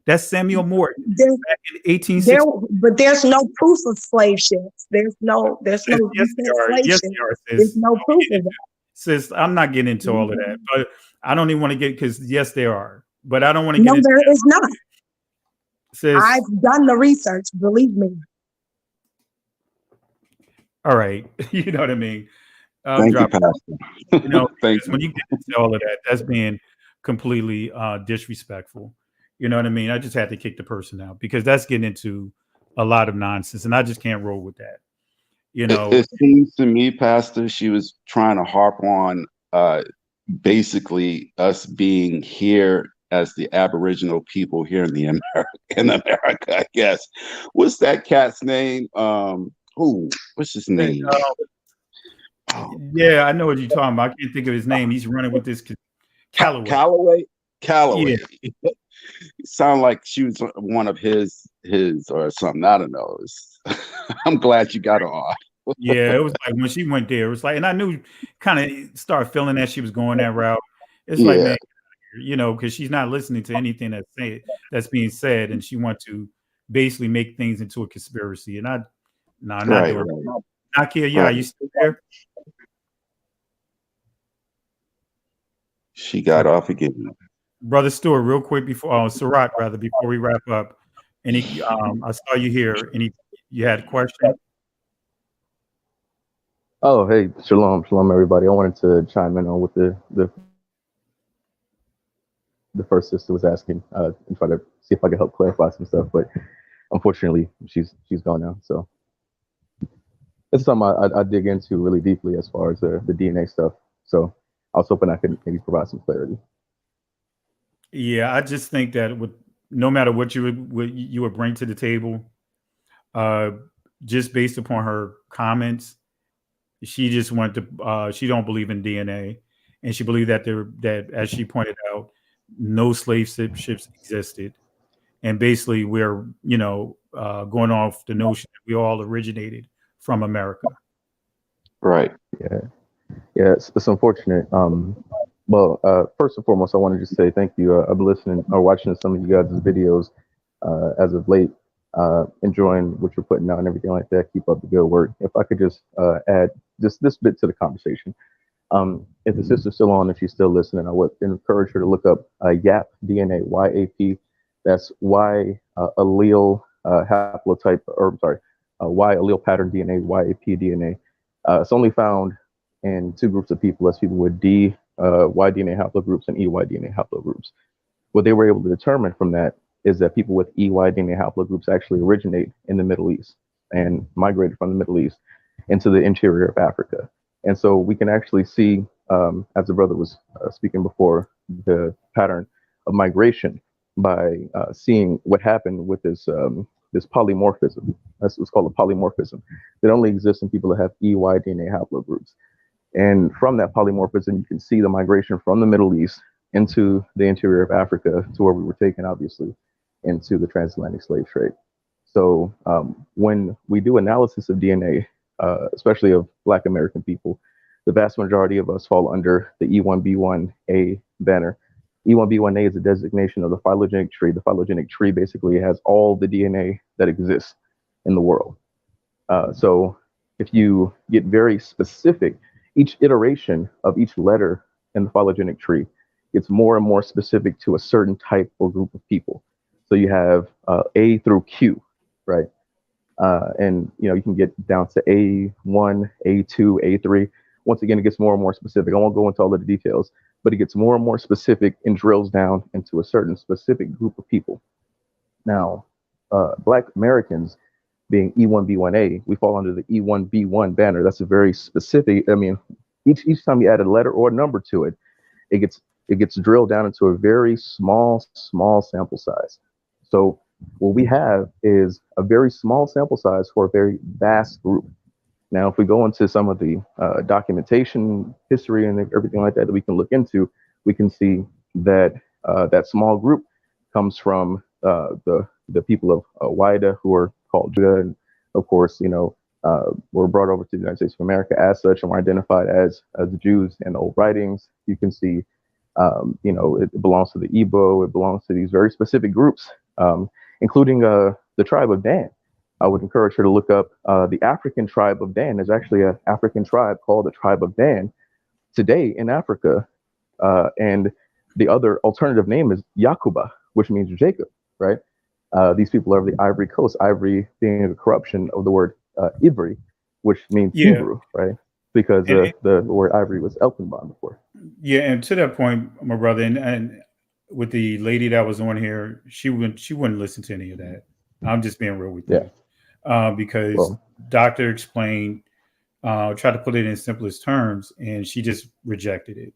That's Samuel Morton back in 1860. But there's no proof of slave ships. There's no Yes, there are. Yes, there are, sis. There's no proof of that. Sis, I'm not getting into all of that, but I don't even want to get, because yes, there are, but I don't want to get into. No, there is not. Sis, I've done the research, believe me. All right. You know what I mean? Thank you, Pastor. When you get into all of that, that's being completely disrespectful. You know what I mean? I just had to kick the person out, because that's getting into a lot of nonsense, and I just can't roll with that. It seems to me, Pastor, she was trying to harp on basically us being here as the Aboriginal people here in America, I guess. What's that cat's name? What's his name? Yeah, I know what you're talking about. I can't think of his name. He's running with this Callaway. Yeah. Sound like she was one of his or something. I don't know. I'm glad you got her off. Yeah, it was like when she went there, it was like, and I knew, kind of started feeling that she was going that route. It's like, man, because she's not listening to anything that's being said, and she wants to basically make things into a conspiracy. And not doing it. Nakia, yeah, are you still there? She got off again. Brother Stewart, real quick before we wrap up. I saw you here. You had a question? Oh, hey, shalom, everybody. I wanted to chime in on what the first sister was asking, and try to see if I could help clarify some stuff. But unfortunately, she's gone now. So it's something I dig into really deeply as far as the DNA stuff. So I was hoping I could maybe provide some clarity. Yeah, I just think that with no matter what you would bring to the table, uh, just based upon her comments, she just wanted to. She don't believe in DNA, and she believed that as she pointed out, no ships existed, and basically we're going off the notion that we all originated from America. Right. Yeah, yeah, it's unfortunate. Well, first and foremost, I want to just say thank you. I've been listening or watching some of you guys' videos as of late, enjoying what you're putting out and everything like that. Keep up the good work. If I could just add just this bit to the conversation. If the sister's still on, if she's still listening, I would encourage her to look up YAP DNA, YAP. That's Y allele haplotype, or I'm sorry, Y allele pattern DNA, YAP DNA. It's only found in two groups of people. That's people with Y DNA haplogroups and EY DNA haplogroups. What they were able to determine from that is that people with EY DNA haplogroups actually originate in the Middle East and migrated from the Middle East into the interior of Africa. And so we can actually see, as the brother was speaking before, the pattern of migration by seeing what happened with this polymorphism. That's what's called a polymorphism. That only exists in people that have EY DNA haplogroups. And from that polymorphism, you can see the migration from the Middle East into the interior of Africa to where we were taken, obviously, into the transatlantic slave trade. So when we do analysis of DNA, especially of Black American people, the vast majority of us fall under the E1B1A banner. E1B1A is a designation of the phylogenetic tree. The phylogenetic tree basically has all the DNA that exists in the world. So if you get very specific, each iteration of each letter in the phylogenetic tree gets more and more specific to a certain type or group of people. So you have A through Q, right? And you can get down to A1, A2, A3. Once again, it gets more and more specific. I won't go into all of the details, but it gets more and more specific and drills down into a certain specific group of people. Now, Black Americans being E1B1A, we fall under the E1B1 banner. That's a very specific. I mean, each time you add a letter or a number to it, it gets drilled down into a very small sample size. So what we have is a very small sample size for a very vast group. Now, if we go into some of the documentation, history, and everything like that we can look into, we can see that that small group comes from the people of Wida, who are called Judah, and of course, were brought over to the United States of America as such and were identified as the Jews in the old writings. You can see, it belongs to the Igbo. It belongs to these very specific groups, including the tribe of Dan. I would encourage her to look up the African tribe of Dan. There's actually an African tribe called the tribe of Dan today in Africa. And the other alternative name is Yakuba, which means Jacob, right? These people are of the Ivory Coast, ivory being a corruption of the word Ivri, which means Hebrew, right? Because the word ivory was Elfenbein before. Yeah, and to that point, my brother, and with the lady that was on here, she wouldn't listen to any of that. I'm just being real with you. Because doctor explained, tried to put it in simplest terms, and she just rejected it.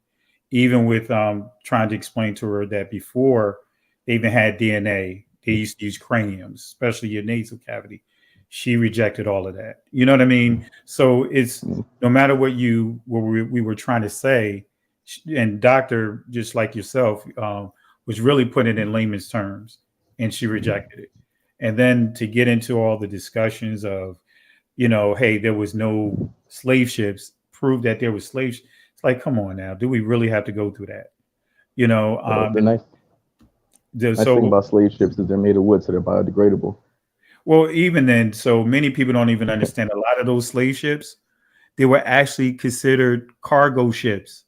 Even with trying to explain to her that before they even had DNA, they used to use craniums, especially your nasal cavity. She rejected all of that. You know what I mean? So it's no matter what we were trying to say, and doctor, just like yourself, was really putting it in layman's terms, and she rejected it. And then to get into all the discussions of, hey, there was no slave ships, prove that there was slave ships. It's like, come on now, do we really have to go through that? The nice thing about slave ships is they're made of wood, so they're biodegradable. Well, even then, so many people don't even understand a lot of those slave ships, they were actually considered cargo ships.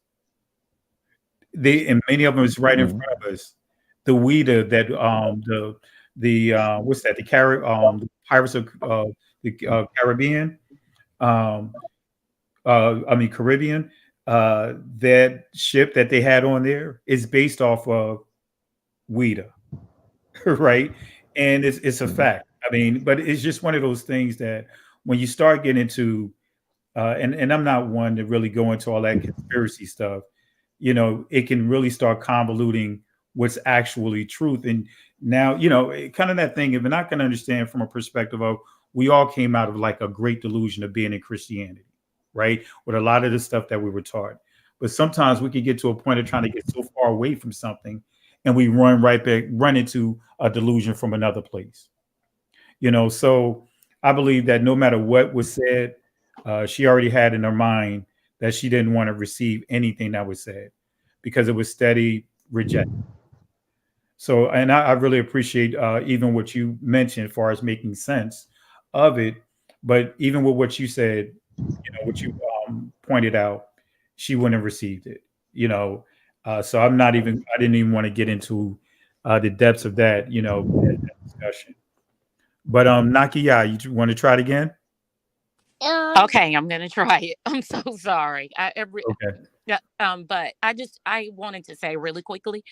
And many of them is right in front of us. The Ouida that the what's that? The Pirates of the Caribbean. Caribbean. That ship that they had on there is based off of Ouida, right? And it's a fact. I mean, but it's just one of those things that when you start getting into and I'm not one to really go into all that conspiracy stuff, it can really start convoluting what's actually truth. And now, kind of that thing, if we're not going to understand from a perspective of we all came out of like a great delusion of being in Christianity, right? With a lot of the stuff that we were taught. But sometimes we could get to a point of trying to get so far away from something and we run into a delusion from another place. So I believe that no matter what was said, she already had in her mind that she didn't want to receive anything that was said because it was steady rejection. So, and I really appreciate even what you mentioned as far as making sense of it. But even with what you said, what you pointed out, she wouldn't have received it. So I didn't even want to get into the depths of that, that discussion. But Nakia, you want to try it again? Okay, I'm gonna try it. I'm so sorry. Okay. Yeah, but I wanted to say really quickly.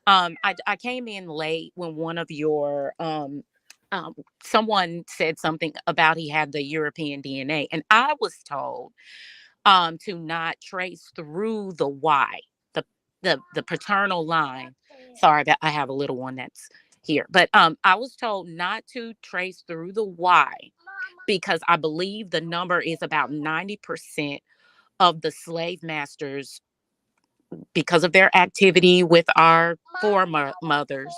I came in late when one of your someone said something about he had the European DNA, and I was told to not trace through the Y, the the paternal line. Sorry, that I have a little one that's here, but I was told not to trace through the Y because I believe the number is about 90% of the slave masters, because of their activity with our foremothers,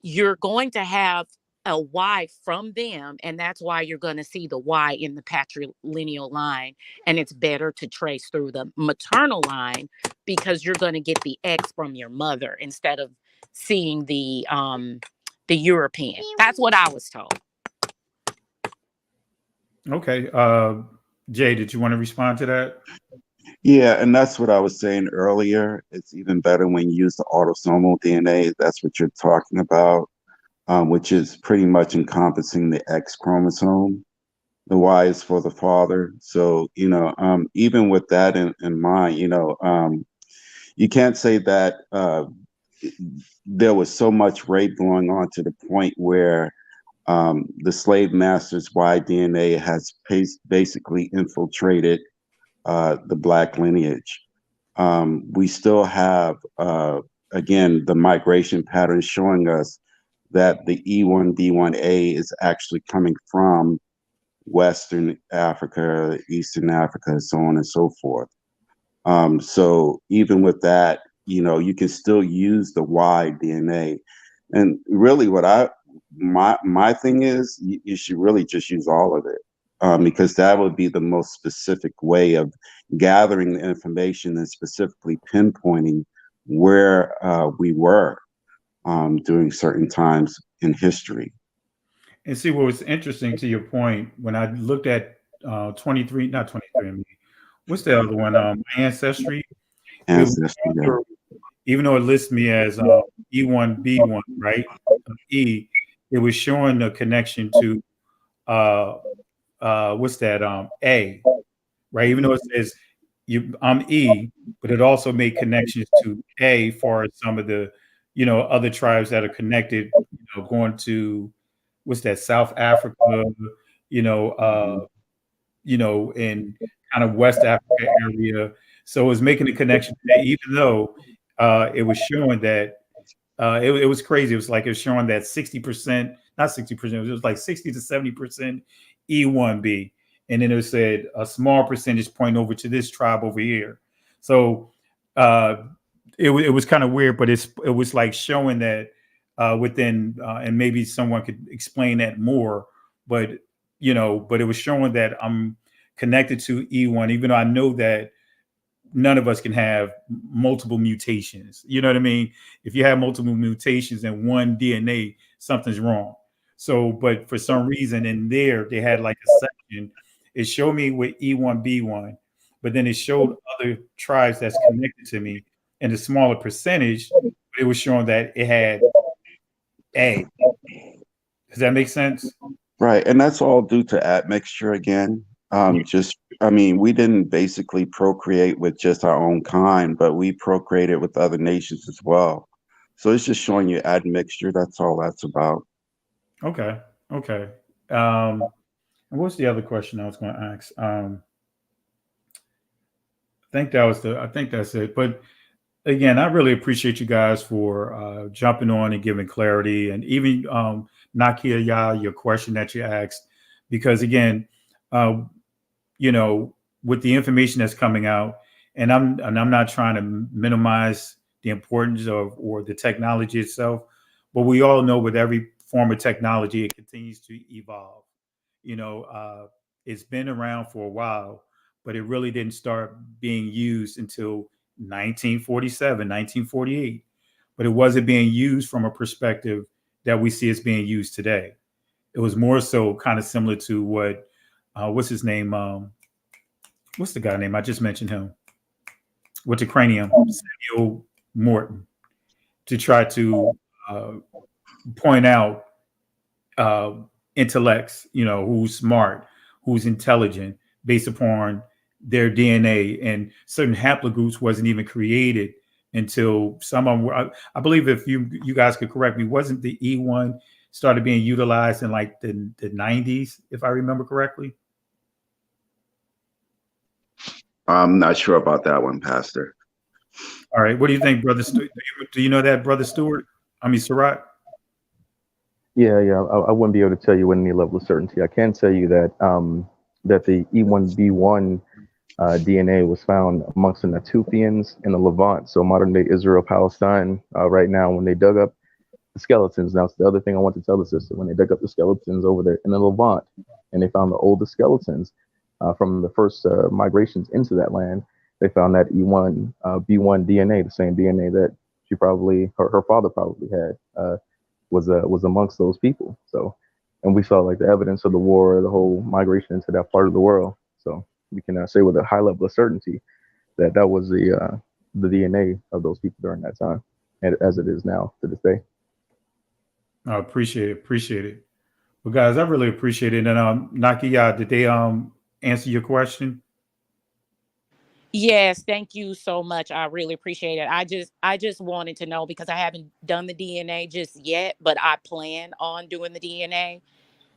you're going to have a Y from them, and that's why you're going to see the Y in the patrilineal line. And it's better to trace through the maternal line because you're going to get the X from your mother instead of seeing the European. That's what I was told. Okay. Jay, did you want to respond to that? Yeah, and that's what I was saying earlier. It's even better when you use the autosomal DNA. That's what you're talking about, which is pretty much encompassing the X chromosome. The Y is for the father. So, even with that in mind, you can't say that there was so much rape going on to the point where the slave master's Y DNA has basically infiltrated the Black lineage. We still have, again, the migration pattern showing us that the E1B1A is actually coming from Western Africa, Eastern Africa, so on and so forth. So even with that, you can still use the Y DNA. And really my thing is you should really just use all of it. Because that would be the most specific way of gathering the information and specifically pinpointing where we were during certain times in history. And see what was interesting to your point when I looked at 23, not 23. I mean, what's the other one? Ancestry. Ancestry. Yeah. Even though it lists me as E1B1, right? E, it was showing the connection to what's that? A, right? Even though it says I'm E, but it also made connections to A for some of the, other tribes that are connected, going to what's that, South Africa, in kind of West Africa area. So it was making a connection today, even though it was showing that it was crazy. It was like it was showing that 60%, not 60%, it was like 60 to 70% E1B. And then it said a small percentage point over to this tribe over here. So it was kind of weird, but it was like showing that within, and maybe someone could explain that more, but it was showing that I'm connected to E1, even though I know that none of us can have multiple mutations. You know what I mean? If you have multiple mutations in one DNA, something's wrong. So, but for some reason in there, they had like a section. It showed me with E1B1, but then it showed other tribes that's connected to me and a smaller percentage. It was showing that it had A. Does that make sense? Right. And that's all due to admixture again. We didn't basically procreate with just our own kind, but we procreated with other nations as well. So it's just showing you admixture. That's all that's about. Okay. what's the other question I was going to ask? I think that's it. But again, I really appreciate you guys for jumping on and giving clarity, and even Nakia Ya, your question that you asked, because again, uh, you know, with the information that's coming out, and I'm not trying to minimize the importance of or the technology itself, but we all know with every form of technology, it continues to evolve. You know, it's been around for a while, but it really didn't start being used until 1947, 1948. But it wasn't being used from a perspective that we see as being used today. It was more so kind of similar to what, what's his name? What's the guy name? I just mentioned him with the cranium, Samuel Morton, to try to uh, point out uh, intellects, who's smart, who's intelligent, based upon their DNA. And certain haplogroups wasn't even created until some of them were, I believe, if you guys could correct me, wasn't the E1 started being utilized in like the 90s, if I remember correctly? I'm not sure about that one, Pastor. All right. What do you think, Brother Stewart? Do you know that, Brother Stewart? I mean, Surratt? Yeah, yeah. I wouldn't be able to tell you with any level of certainty. I can tell you that that the E1B1 DNA was found amongst the Natufians in the Levant, so modern day Israel, Palestine. Right now, when they dug up the skeletons, now it's the other thing I want to tell the sister. When they dug up the skeletons over there in the Levant, and they found the oldest skeletons from the first migrations into that land, they found that E1 B1 DNA, the same DNA that she probably her father probably had. Was amongst those people. So, and we saw like the evidence of the war, the whole migration into that part of the world. So we can say with a high level of certainty that that was the DNA of those people during that time, and as it is now to this day. I appreciate it. Appreciate it. Well, guys, I really appreciate it. And Nakia, did they answer your question? Yes, thank you so much. I really appreciate it. I just wanted to know because I haven't done the DNA just yet, but I plan on doing the DNA,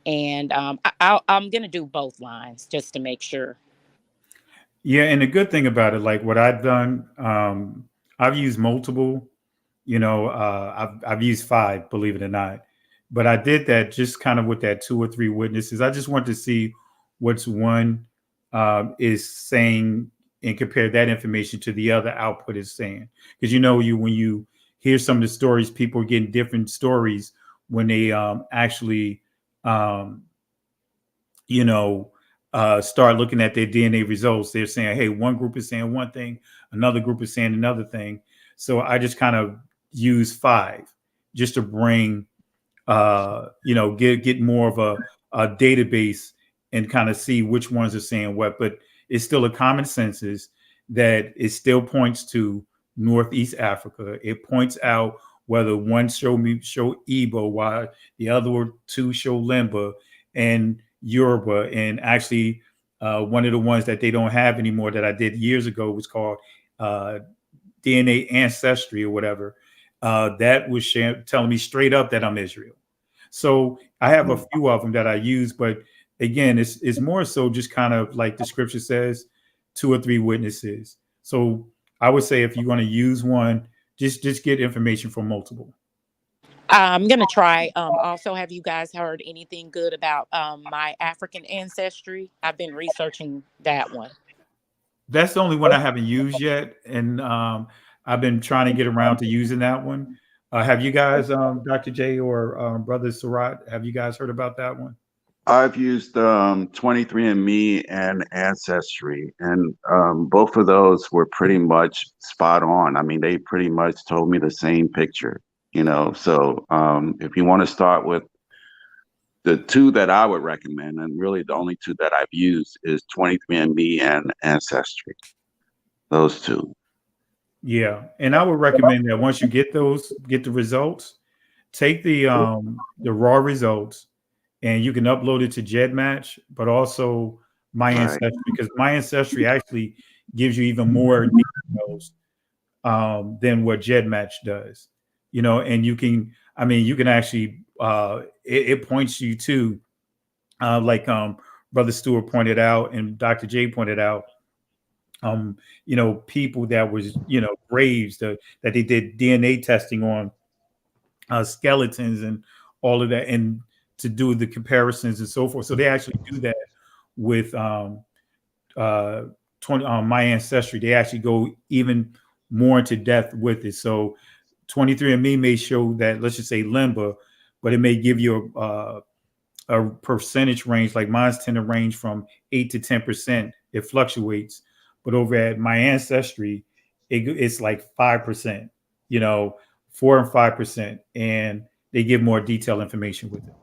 and I'm gonna do both lines just to make sure. Yeah, and the good thing about it, like what I've done, I've used multiple. I've used five, believe it or not, but I did that just kind of with that two or three witnesses. I just want to see what's one is saying and compare that information to the other output is saying. Because you when you hear some of the stories, people are getting different stories when they actually um, you know, start looking at their DNA results. They're saying, hey, one group is saying one thing, another group is saying another thing. So I just kind of use five just to bring, get more of a database and kind of see which ones are saying what. But it's still a common census that it still points to Northeast Africa. It points out whether one show Igbo, while the other two show Limba and Yoruba. And actually, one of the ones that they don't have anymore that I did years ago was called DNA Ancestry or whatever. That was telling me straight up that I'm Israel. So I have a few of them that I use, but again, it's more so just kind of like the scripture says, two or three witnesses. So I would say if you're going to use one, just get information from multiple. I'm gonna try. Also, have you guys heard anything good about my African ancestry? I've been researching that one. That's the only one I haven't used yet, and I've been trying to get around to using that one. Have you guys, Dr. J or Brother Surratt, have you guys heard about that one? I've used 23andMe and Ancestry, and both of those were pretty much spot on. I mean, they pretty much told me the same picture, So if you want to start with the two that I would recommend, and really the only two that I've used is 23andMe and Ancestry. Those two. Yeah, and I would recommend that once you get the results, take the raw results, and you can upload it to GEDmatch, but also My Ancestry, because My Ancestry actually gives you even more details than what GEDmatch does. And you can actually it points you to like Brother Stewart pointed out and Dr. J pointed out, people that was, graves that they did DNA testing on skeletons and all of that, and to do the comparisons and so forth. So they actually do that with 20 My Ancestry. They actually go even more into depth with it. So 23andMe may show that, let's just say Limba, but it may give you a percentage range. Like mine's tend to range from 8 to 10%. It fluctuates, but over at My Ancestry, it's like 5%. 4 and 5%, and they give more detailed information with it.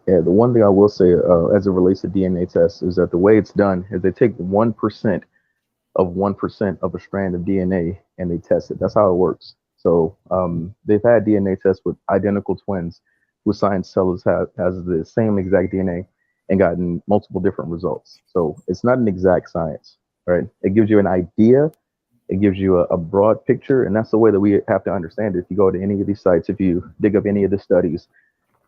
Yeah, the one thing I will say as it relates to DNA tests is that the way it's done is they take 1% of 1% of a strand of DNA and they test it. That's how it works. So they've had DNA tests with identical twins whose science tells us has the same exact DNA and gotten multiple different results. So it's not an exact science, right? It gives you an idea. It gives you a broad picture, and that's the way that we have to understand it. If you go to any of these sites, if you dig up any of the studies,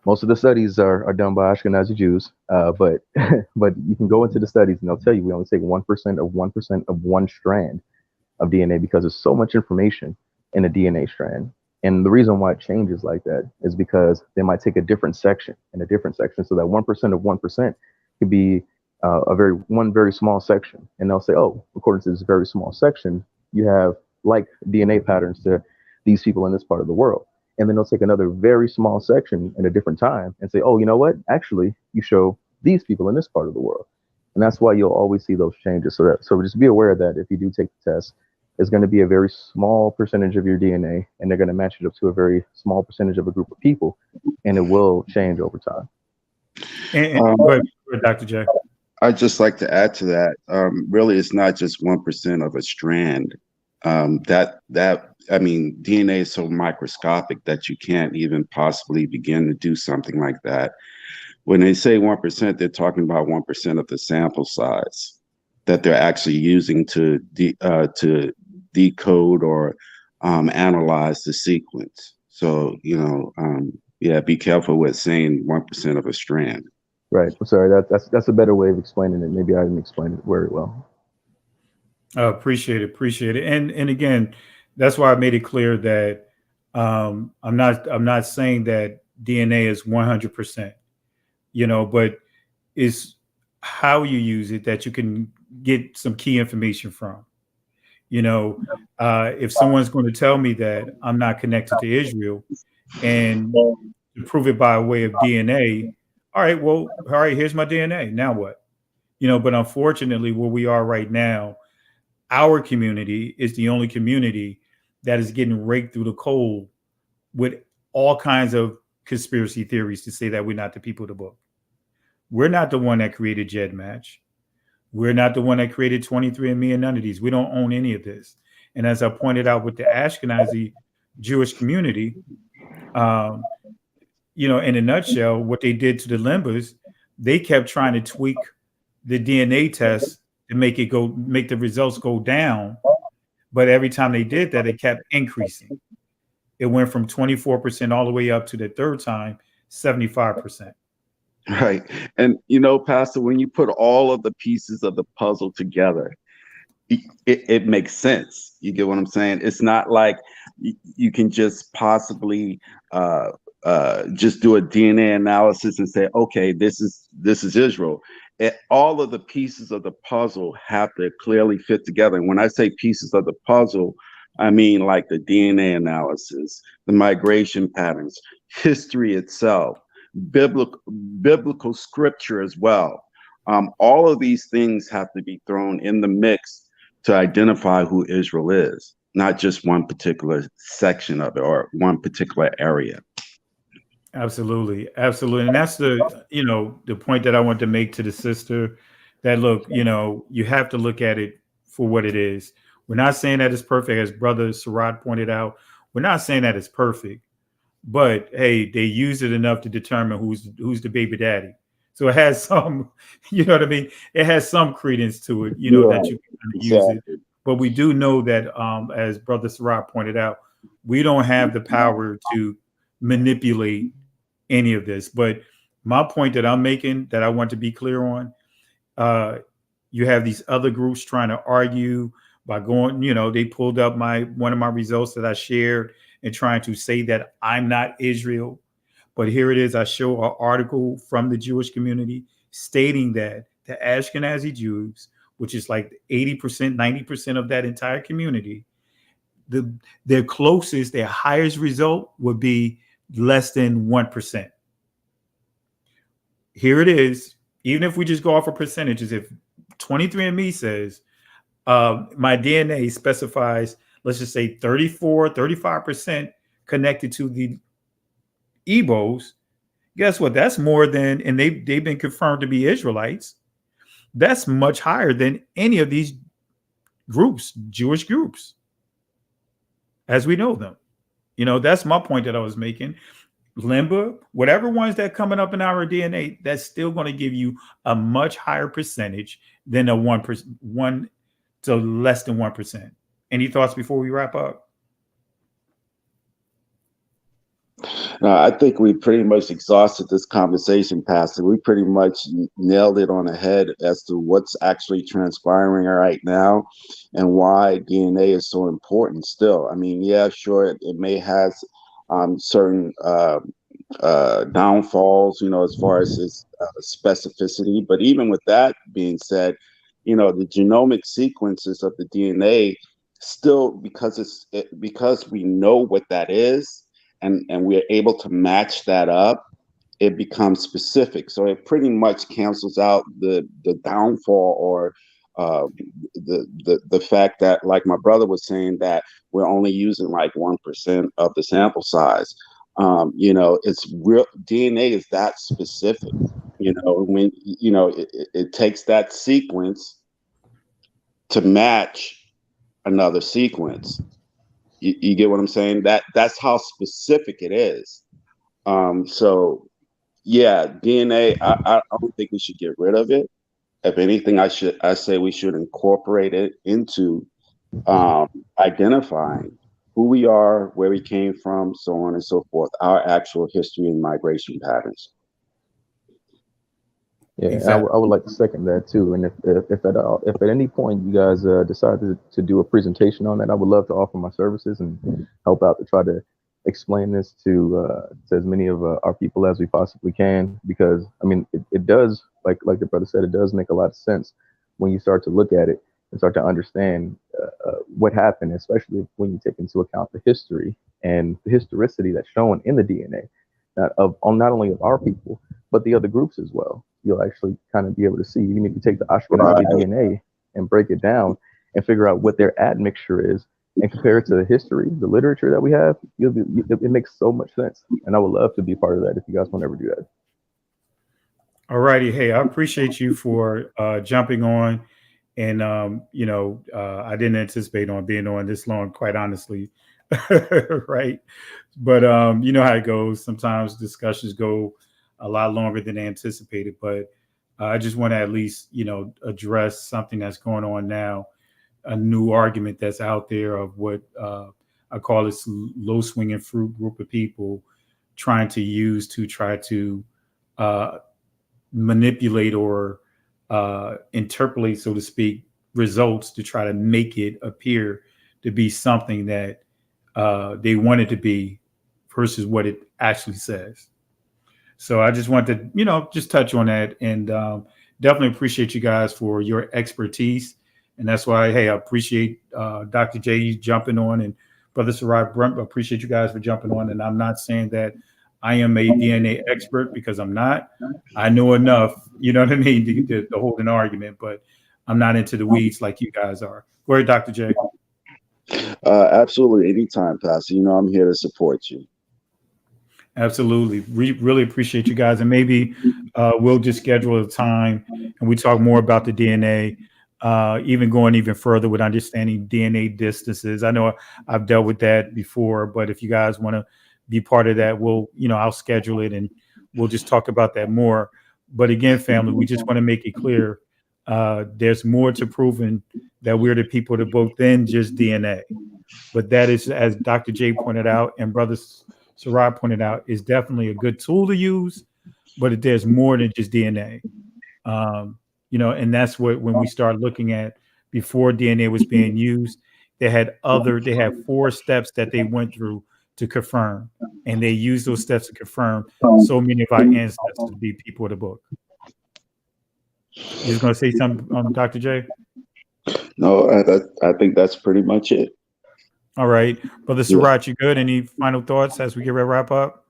most of the studies are done by Ashkenazi Jews, but you can go into the studies and they'll tell you we only take 1% of 1% of one strand of DNA because there's so much information in a DNA strand. And the reason why it changes like that is because they might take a different section and a different section. So that 1% of 1% could be one very small section. And they'll say, oh, according to this very small section, you have like DNA patterns to these people in this part of the world. And then they'll take another very small section in a different time and say, oh, you know what? Actually, you show these people in this part of the world. And that's why you'll always see those changes. So just be aware that if you do take the test, it's going to be a very small percentage of your DNA, and they're going to match it up to a very small percentage of a group of people, and it will change over time. Go ahead, Dr. J. I'd just like to add to that. Really, it's not just 1% of a strand. DNA is so microscopic that you can't even possibly begin to do something like that. When they say 1%, they're talking about 1% of the sample size that they're actually using to decode or analyze the sequence. So, be careful with saying 1% of a strand. Right. I'm sorry. That's a better way of explaining it. Maybe I didn't explain it very well. Appreciate it. And again, that's why I made it clear that I'm not saying that DNA is 100%, but it's how you use it that you can get some key information from. If someone's going to tell me that I'm not connected to Israel and to prove it by way of DNA, all right, here's my DNA. Now what? But unfortunately, where we are right now, our community is the only community that is getting raked through the coal with all kinds of conspiracy theories to say that we're not the people of the book. We're not the one that created GEDmatch. We're not the one that created 23andMe and none of these. We don't own any of this. And as I pointed out with the Ashkenazi Jewish community, in a nutshell, what they did to the Limbas, they kept trying to tweak the DNA test to make the results go down. But every time they did that, it kept increasing. It went from 24% all the way up to the third time, 75%. Right. And, Pastor, when you put all of the pieces of the puzzle together, it makes sense. You get what I'm saying? It's not like you can just possibly just do a DNA analysis and say, okay, this is Israel. All of the pieces of the puzzle have to clearly fit together. And when I say pieces of the puzzle, I mean like the DNA analysis, the migration patterns, history itself, biblical scripture as well. All of these things have to be thrown in the mix to identify who Israel is, not just one particular section of it or one particular area. Absolutely. And that's the point that I want to make to the sister, that look, you have to look at it for what it is. We're not saying that it's perfect, as Brother Surratt pointed out. We're not saying that it's perfect, but hey, they used it enough to determine who's the baby daddy. So it has some, It has some credence to it, that you can use it. But we do know that, as Brother Surratt pointed out, we don't have the power to manipulate any of this. But my point that I'm making that I want to be clear on, you have these other groups trying to argue by going, they pulled up one of my results that I shared and trying to say that I'm not Israel. But here it is. I show an article from the Jewish community stating that the Ashkenazi Jews, which is like 80%, 90% of that entire community, their highest result would be less than 1%. Here it is. Even if we just go off of percentages, if 23andMe says my DNA specifies, let's just say 34, 35% connected to the Igbos, guess what? That's more than, and they've been confirmed to be Israelites. That's much higher than any of these groups, Jewish groups, as we know them. That's my point that I was making. Limba, whatever ones that coming up in our DNA, that's still going to give you a much higher percentage than a 1% to less than 1%. Any thoughts before we wrap up? I think we pretty much exhausted this conversation, Pastor. We pretty much nailed it on the head as to what's actually transpiring right now and why DNA is so important still. I mean, yeah, sure, it may have certain downfalls, as far as its specificity. But even with that being said, the genomic sequences of the DNA still, because we know what that is, and we're able to match that up, it becomes specific. So it pretty much cancels out the downfall or the fact that, like my brother was saying, that we're only using like 1% of the sample size. It's real. DNA is that specific. When it takes that sequence to match another sequence. You get what I'm saying? That's how specific it is. So yeah, DNA. I don't think we should get rid of it. If anything, I say we should incorporate it into identifying who we are, where we came from, so on and so forth, our actual history and migration patterns. Yeah, exactly. I would like to second that too. And if at any point you guys decide to do a presentation on that, I would love to offer my services and help out to try to explain this to as many of our people as we possibly can. Because I mean, it does, like the brother said, it does make a lot of sense when you start to look at it and start to understand what happened, especially when you take into account the history and the historicity that's shown in the DNA, not only of our people, but the other groups as well. You'll actually kind of be able to see, even if you take the Ashkenazi DNA and break it down and figure out what their admixture is and compare it to the history, the literature that we have, it makes so much sense. And I would love to be part of that if you guys want to ever do that. All righty. Hey, I appreciate you for jumping on. And, I didn't anticipate on being on this long, quite honestly. Right. But you know how it goes. Sometimes discussions go a lot longer than anticipated. But I just want to at least, address something that's going on now, a new argument that's out there of what I call this low swinging fruit group of people trying to use to try to manipulate or interpolate, so to speak, results to try to make it appear to be something that they want it to be versus what it actually says. So I just want to, just touch on that, and definitely appreciate you guys for your expertise. And that's why, hey, I appreciate Dr. J jumping on, and Brother Sarai Brent, appreciate you guys for jumping on. And I'm not saying that I am a DNA expert, because I'm not. I know enough, you know what I mean, to hold an argument, but I'm not into the weeds like you guys are. Go ahead, Dr. J. Absolutely. Anytime, Pastor. I'm here to support you. Absolutely. We really appreciate you guys. And maybe we'll just schedule a time and we talk more about the DNA, even going even further with understanding DNA distances. I know I've dealt with that before, but if you guys want to be part of that, I'll schedule it and we'll just talk about that more. But again, family, we just want to make it clear. There's more to proving that we're the people that both than just DNA. But that is, as Dr. J pointed out and Brother Sarai pointed out, is definitely a good tool to use, but there's more than just DNA. You know, and that's what when we start looking at before DNA was being used, they had 4 steps that they went through to confirm, and they used those steps to confirm so many of our ancestors to be people of the book. You're going to say something, Dr. J? No, I think that's pretty much it. All right, Brother Surratt, you good? Any final thoughts as we get ready to wrap up?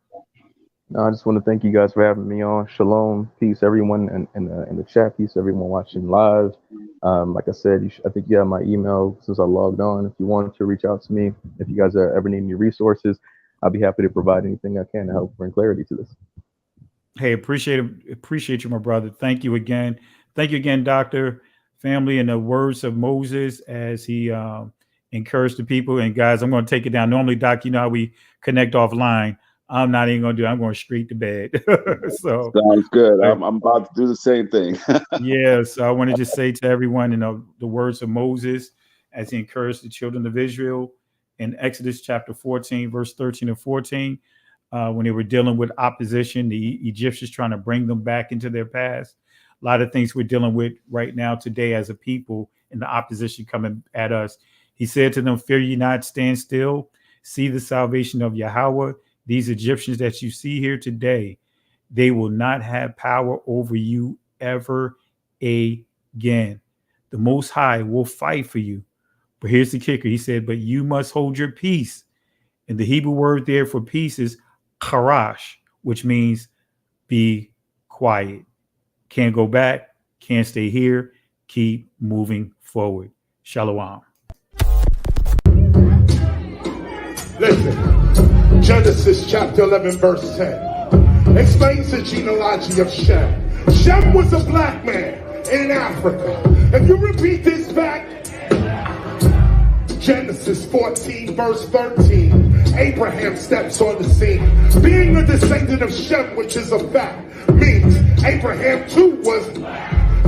No, I just want to thank you guys for having me on. Shalom, peace, everyone in the chat, peace, everyone watching live. Like I said, I think you have my email since I logged on. If you wanted to reach out to me, if you guys ever need any resources, I'll be happy to provide anything I can to help bring clarity to this. Hey, appreciate you, my brother. Thank you again. Thank you again, Doctor. Family, in the words of Moses as he encouraged the people. And guys, I'm going to take it down. Normally, Doc, you know how we connect offline. I'm not even going to do it. I'm going straight to bed. So sounds good. I'm about to do the same thing. Yeah. So I want to just say to everyone, you know, the words of Moses as he encouraged the children of Israel in Exodus chapter 14, verse 13 and 14, when they were dealing with opposition, the Egyptians trying to bring them back into their past. A lot of things we're dealing with right now today as a people and the opposition coming at us. He said to them, fear ye not, stand still, see the salvation of Yahweh. These Egyptians that you see here today, they will not have power over you ever again. The Most High will fight for you. But here's the kicker. He said, but you must hold your peace. And the Hebrew word there for peace is charash, which means be quiet. Can't go back, can't stay here. Keep moving forward. Shalom. Listen, Genesis chapter 11, verse 10 explains the genealogy of Shem. Shem was a black man in Africa. If you repeat this back, Genesis 14, verse 13, Abraham steps on the scene. Being a descendant of Shem, which is a fact, means Abraham too was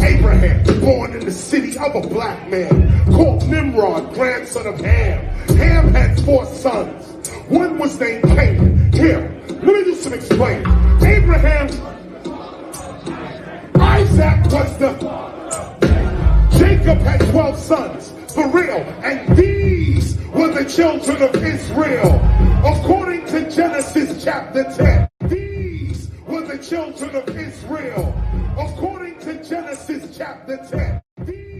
Abraham, born in the city of a black man called Nimrod, grandson of Ham. Ham had 4 sons. One was named Canaan. Here, let me do some explaining. Abraham, Isaac was Jacob had 12 sons, for real, and these were the children of Israel. According to Genesis chapter 10, these were the children of Israel. According to Genesis chapter 10.